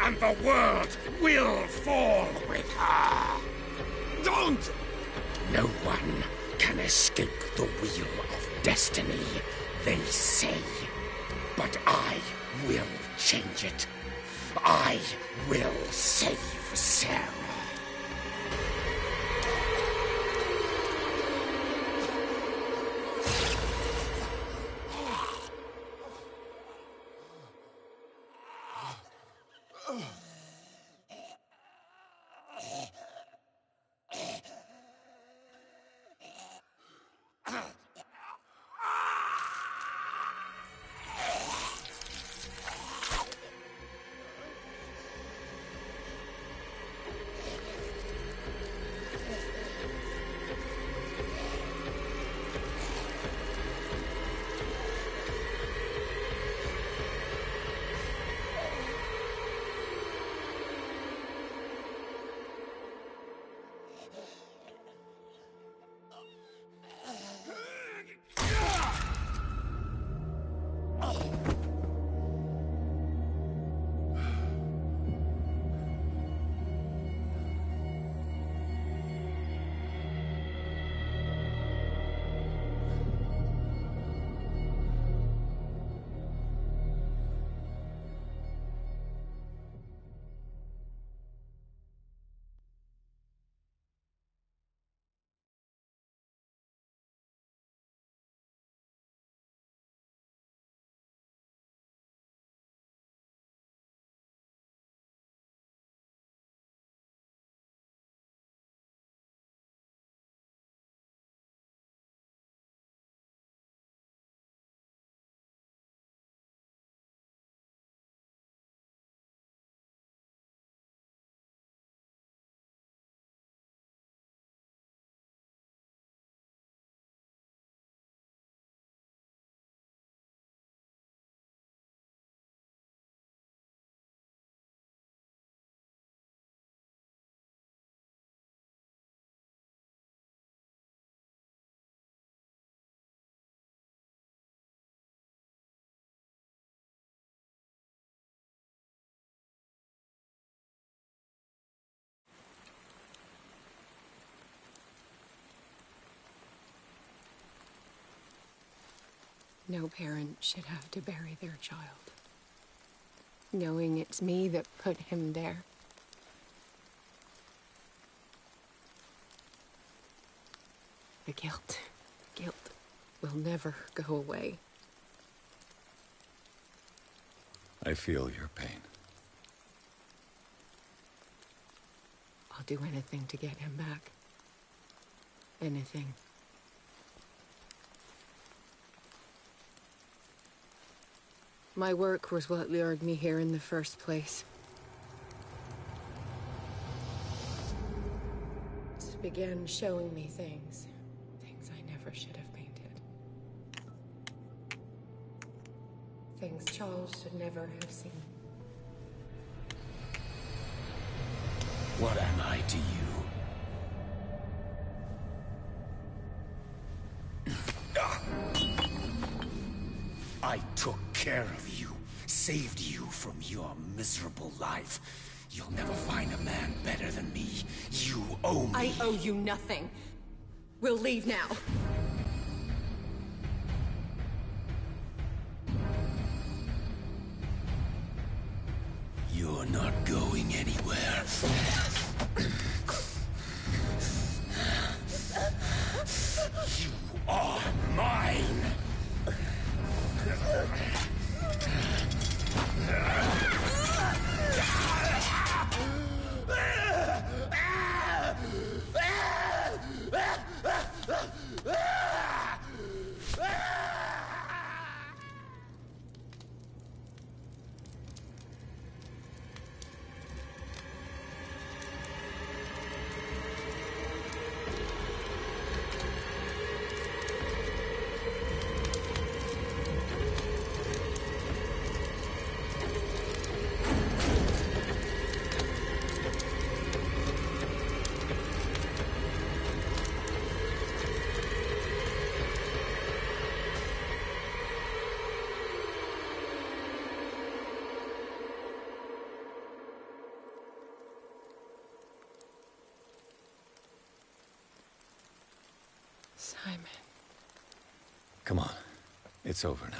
[SPEAKER 11] and the world will fall with her.
[SPEAKER 1] Don't!
[SPEAKER 11] No one can escape the wheel of destiny, they say. But I will change it. I will save Sarah.
[SPEAKER 12] No parent should have to bury their child, knowing it's me that put him there. The guilt will never go away.
[SPEAKER 1] I feel your pain.
[SPEAKER 12] I'll do anything to get him back. Anything. My work was what lured me here in the first place. It began showing me things I never should have painted. Things Charles should never have seen.
[SPEAKER 11] What am I to you? I took care of you, saved you from your miserable life. You'll never find a man better than me. You owe me.
[SPEAKER 12] I owe you nothing. We'll leave now.
[SPEAKER 11] You're not going anywhere. You are mine!
[SPEAKER 12] Simon.
[SPEAKER 1] Come on. It's over now.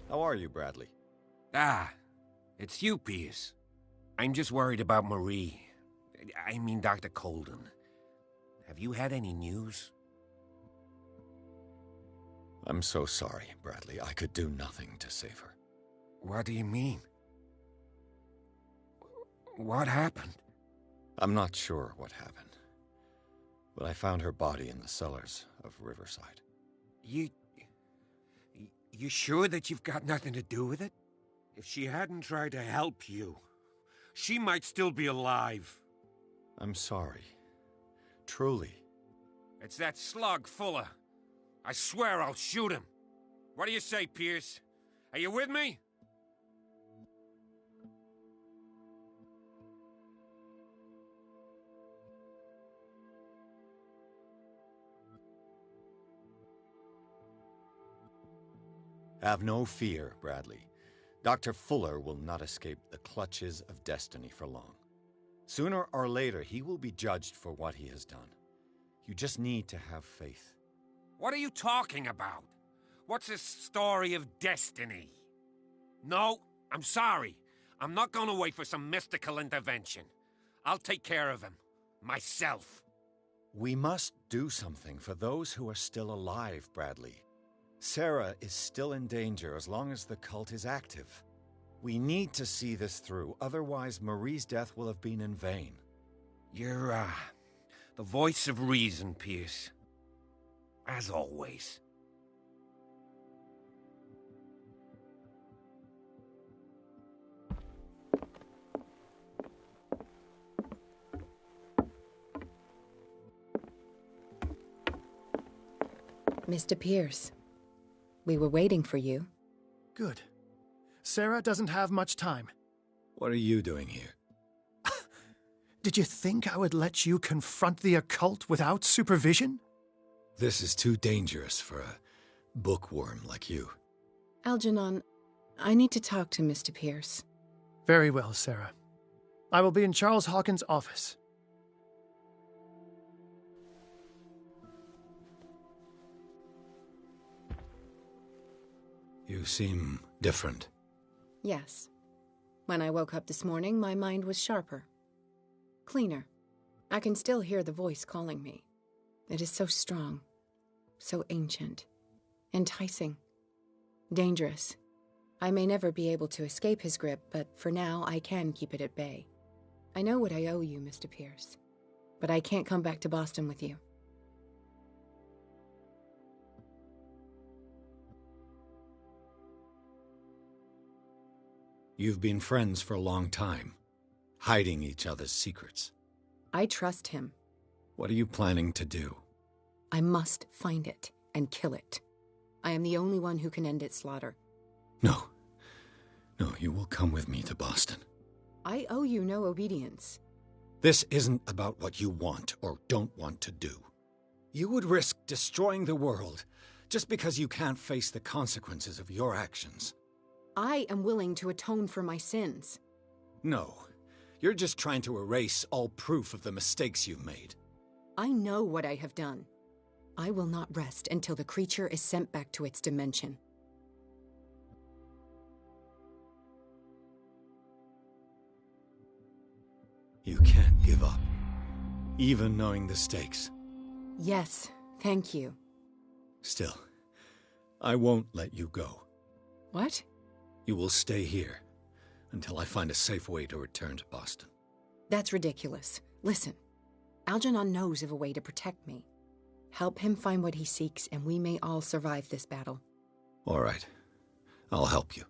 [SPEAKER 14] How are you, Bradley?
[SPEAKER 8] Ah, it's you, Pierce. I'm just worried about Marie. I mean, Dr. Colden. Have you had any news?
[SPEAKER 14] I'm so sorry, Bradley. I could do nothing to save her.
[SPEAKER 8] What do you mean? What happened?
[SPEAKER 14] I'm not sure what happened, but I found her body in the cellars of Riverside.
[SPEAKER 8] You sure that you've got nothing to do with it? If she hadn't tried to help you, she might still be alive.
[SPEAKER 14] I'm sorry. Truly.
[SPEAKER 8] It's that slug, Fuller. I swear I'll shoot him. What do you say, Pierce? Are you with me?
[SPEAKER 14] Have no fear, Bradley. Dr. Fuller will not escape the clutches of destiny for long. Sooner or later, he will be judged for what he has done. You just need to have faith.
[SPEAKER 8] What are you talking about? What's this story of destiny? No, I'm sorry. I'm not going to wait for some mystical intervention. I'll take care of him. Myself.
[SPEAKER 14] We must do something for those who are still alive, Bradley. Sarah is still in danger as long as the cult is active. We need to see this through, otherwise Marie's death will have been in vain.
[SPEAKER 8] You're, the voice of reason, Pierce. As always.
[SPEAKER 12] Mr. Pierce, we were waiting for you.
[SPEAKER 10] Good. Sarah doesn't have much time.
[SPEAKER 1] What are you doing here?
[SPEAKER 10] Did you think I would let you confront the occult without supervision?
[SPEAKER 1] This is too dangerous for a bookworm like you.
[SPEAKER 12] Algernon, I need to talk to Mr. Pierce.
[SPEAKER 10] Very well, Sarah. I will be in Charles Hawkins' office.
[SPEAKER 1] You seem different.
[SPEAKER 12] Yes. When I woke up this morning, my mind was sharper. Cleaner. I can still hear the voice calling me. It is so strong. So ancient. Enticing. Dangerous. I may never be able to escape his grip, but for now I can keep it at bay. I know what I owe you, Mr. Pierce. But I can't come back to Boston with you.
[SPEAKER 1] You've been friends for a long time, hiding each other's secrets.
[SPEAKER 12] I trust him.
[SPEAKER 1] What are you planning to do?
[SPEAKER 12] I must find it and kill it. I am the only one who can end its slaughter.
[SPEAKER 1] No. No, you will come with me to Boston.
[SPEAKER 12] I owe you no obedience.
[SPEAKER 1] This isn't about what you want or don't want to do. You would risk destroying the world just because you can't face the consequences of your actions.
[SPEAKER 12] I am willing to atone for my sins.
[SPEAKER 1] No. You're just trying to erase all proof of the mistakes you've made.
[SPEAKER 12] I know what I have done. I will not rest until the creature is sent back to its dimension.
[SPEAKER 1] You can't give up, even knowing the stakes.
[SPEAKER 12] Yes, thank you.
[SPEAKER 1] Still, I won't let you go.
[SPEAKER 12] What?
[SPEAKER 1] You will stay here until I find a safe way to return to Boston.
[SPEAKER 12] That's ridiculous. Listen, Algernon knows of a way to protect me. Help him find what he seeks, and we may all survive this battle.
[SPEAKER 1] All right. I'll help you.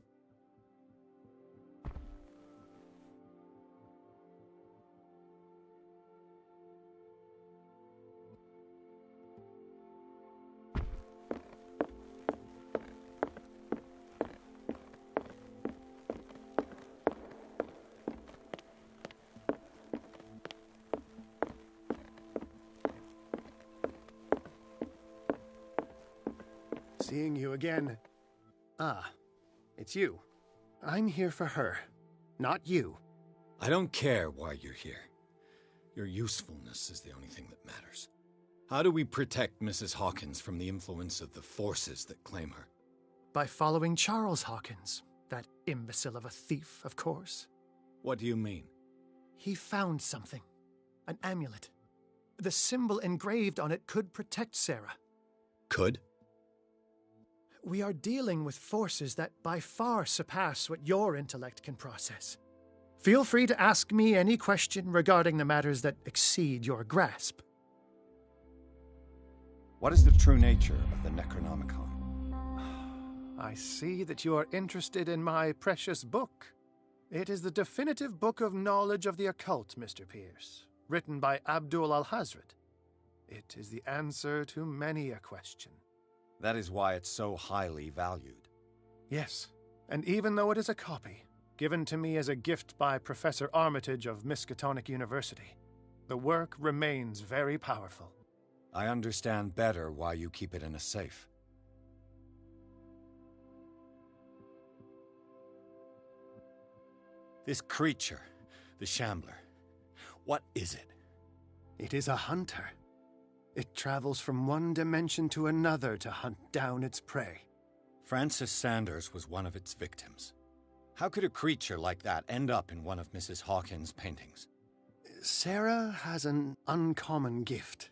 [SPEAKER 10] Seeing you again. Ah, it's you. I'm here for her, not you.
[SPEAKER 1] I don't care why you're here. Your usefulness is the only thing that matters. How do we protect Mrs. Hawkins from the influence of the forces that claim her?
[SPEAKER 10] By following Charles Hawkins, that imbecile of a thief, of course.
[SPEAKER 1] What do you mean?
[SPEAKER 10] He found something. An amulet. The symbol engraved on it could protect Sarah.
[SPEAKER 1] Could?
[SPEAKER 10] We are dealing with forces that by far surpass what your intellect can process. Feel free to ask me any question regarding the matters that exceed your grasp.
[SPEAKER 14] What is the true nature of the Necronomicon?
[SPEAKER 10] I see that you are interested in my precious book. It is the definitive book of knowledge of the occult, Mr. Pierce, written by Abdul al-Hazred. It is the answer to many a question.
[SPEAKER 14] That is why it's so highly valued.
[SPEAKER 10] Yes, and even though it is a copy, given to me as a gift by Professor Armitage of Miskatonic University, the work remains very powerful.
[SPEAKER 14] I understand better why you keep it in a safe. This creature, the Shambler, what is it?
[SPEAKER 10] It is a hunter. It travels from one dimension to another to hunt down its prey.
[SPEAKER 14] Francis Sanders was one of its victims. How could a creature like that end up in one of Mrs. Hawkins' paintings?
[SPEAKER 10] Sarah has an uncommon gift.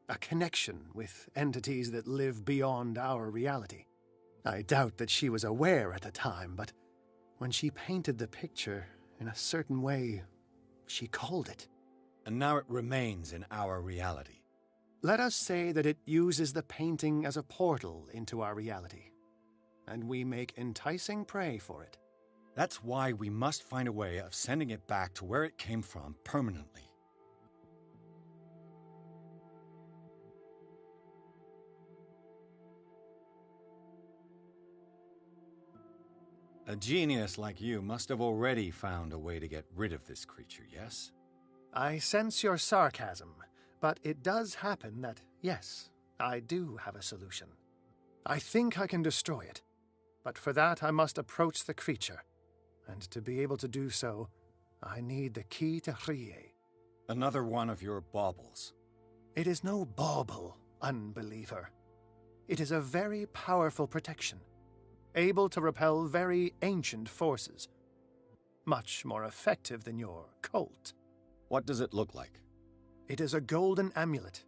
[SPEAKER 10] A connection with entities that live beyond our reality. I doubt that she was aware at the time, but when she painted the picture in a certain way, she called it.
[SPEAKER 14] And now it remains in our reality.
[SPEAKER 10] Let us say that it uses the painting as a portal into our reality, and we make enticing prey for it.
[SPEAKER 14] That's why we must find a way of sending it back to where it came from permanently. A genius like you must have already found a way to get rid of this creature, yes?
[SPEAKER 10] I sense your sarcasm. But it does happen that, yes, I do have a solution. I think I can destroy it, but for that I must approach the creature, and to be able to do so, I need the key to Rie.
[SPEAKER 14] Another one of your baubles.
[SPEAKER 10] It is no bauble, unbeliever. It is a very powerful protection, able to repel very ancient forces. Much more effective than your cult.
[SPEAKER 14] What does it look like?
[SPEAKER 10] It is a golden amulet,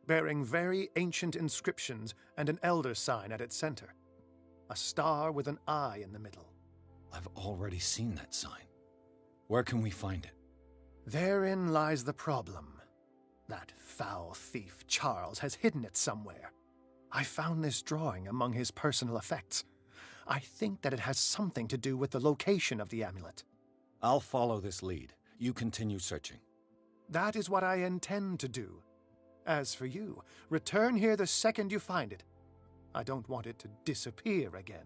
[SPEAKER 10] bearing very ancient inscriptions and an elder sign at its center. A star with an eye in the middle.
[SPEAKER 14] I've already seen that sign. Where can we find it?
[SPEAKER 10] Therein lies the problem. That foul thief Charles has hidden it somewhere. I found this drawing among his personal effects. I think that it has something to do with the location of the amulet.
[SPEAKER 14] I'll follow this lead. You continue searching.
[SPEAKER 10] That is what I intend to do. As for you, return here the second you find it. I don't want it to disappear again.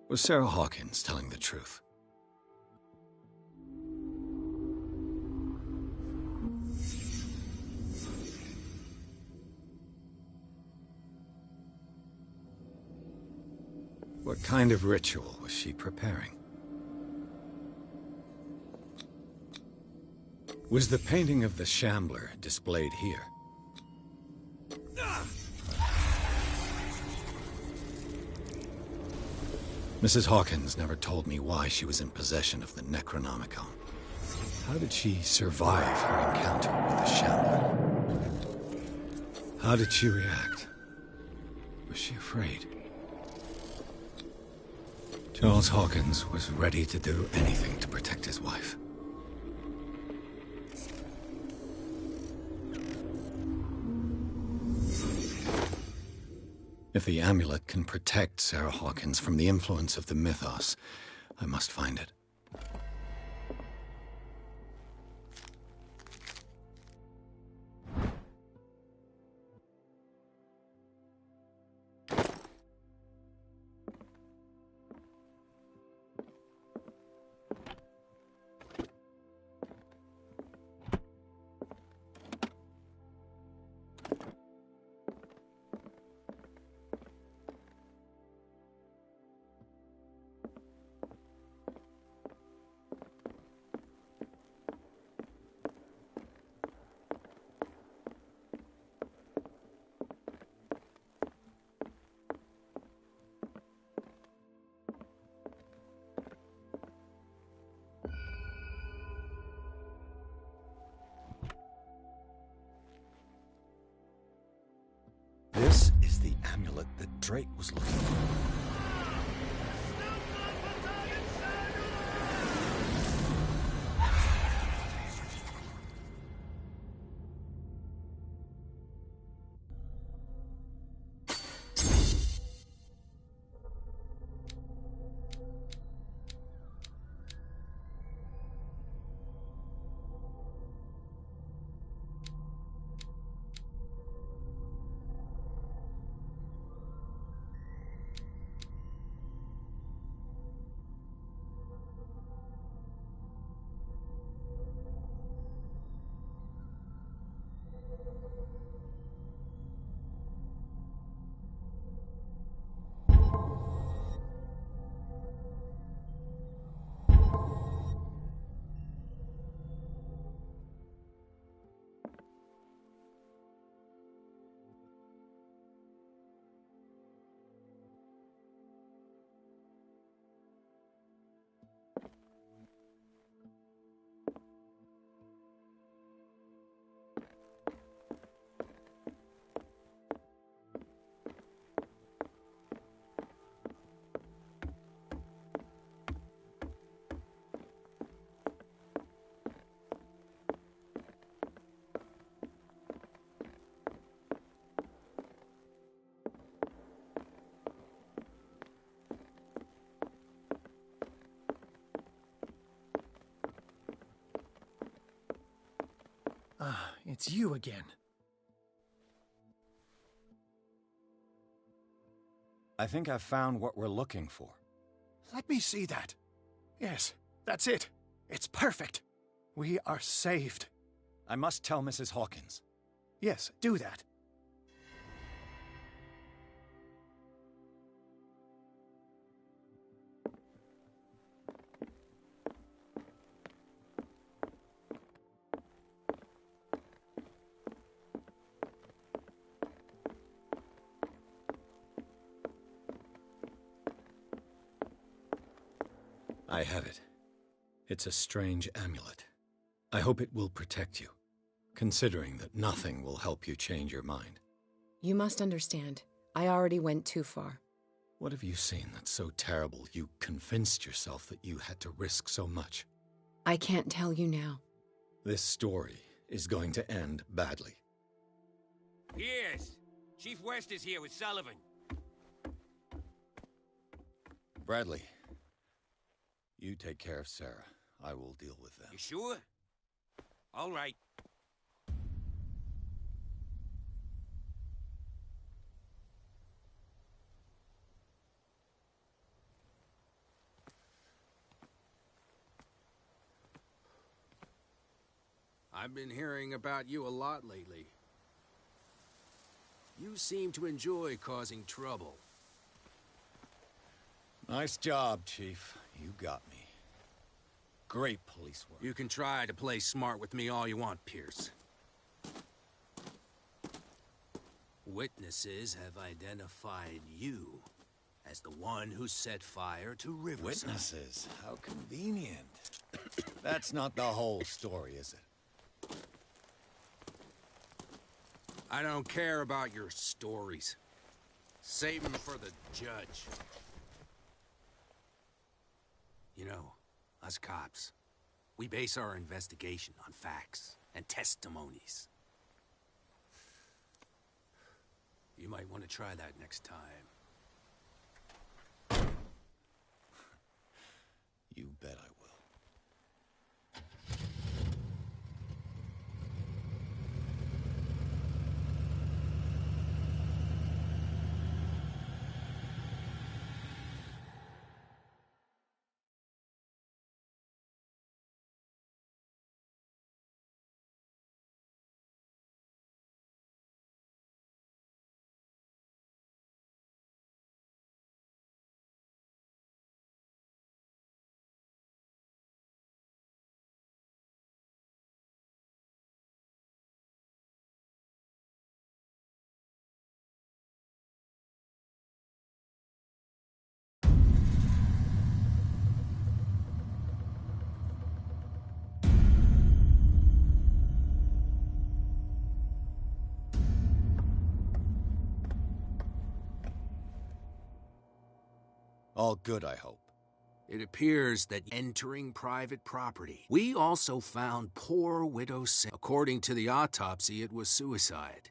[SPEAKER 1] Was Sarah Hawkins telling the truth? What kind of ritual was she preparing? Was the painting of the Shambler displayed here? Mrs. Hawkins never told me why she was in possession of the Necronomicon. How did she survive her encounter with the Shambler? How did she react? Was she afraid? Charles Hawkins was ready to do anything to protect his wife. If the amulet can protect Sarah Hawkins from the influence of the mythos, I must find it. This is the amulet that Drake was looking for.
[SPEAKER 10] Ah, it's you again.
[SPEAKER 14] I think I've found what we're looking for.
[SPEAKER 10] Let me see that. Yes, that's it. It's perfect. We are saved.
[SPEAKER 14] I must tell Mrs. Hawkins.
[SPEAKER 10] Yes, do that.
[SPEAKER 1] I have it. It's a strange amulet. I hope it will protect you, considering that nothing will help you change your mind.
[SPEAKER 12] You must understand. I already went too far.
[SPEAKER 1] What have you seen that's so terrible you convinced yourself that you had to risk so much?
[SPEAKER 12] I can't tell you now.
[SPEAKER 1] This story is going to end badly.
[SPEAKER 8] Yes. Chief West is here with Sullivan.
[SPEAKER 14] Bradley, you take care of Sarah. I will deal with them.
[SPEAKER 8] You sure? All right.
[SPEAKER 15] I've been hearing about you a lot lately. You seem to enjoy causing trouble.
[SPEAKER 14] Nice job, Chief. You got me. Great police work.
[SPEAKER 15] You can try to play smart with me all you want, Pierce. Witnesses have identified you as the one who set fire to Riverside.
[SPEAKER 14] Witnesses? How convenient. That's not the whole story, is it?
[SPEAKER 15] I don't care about your stories. Save them for the judge. You know, us cops, we base our investigation on facts and testimonies. You might want to try that next time.
[SPEAKER 14] You bet I will. All good, I hope.
[SPEAKER 15] It appears that entering private property. We also found poor widow Sarah. According to the autopsy, it was suicide.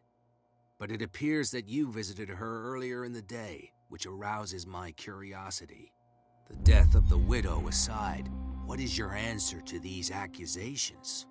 [SPEAKER 15] But it appears that you visited her earlier in the day, which arouses my curiosity. The death of the widow aside, what is your answer to these accusations?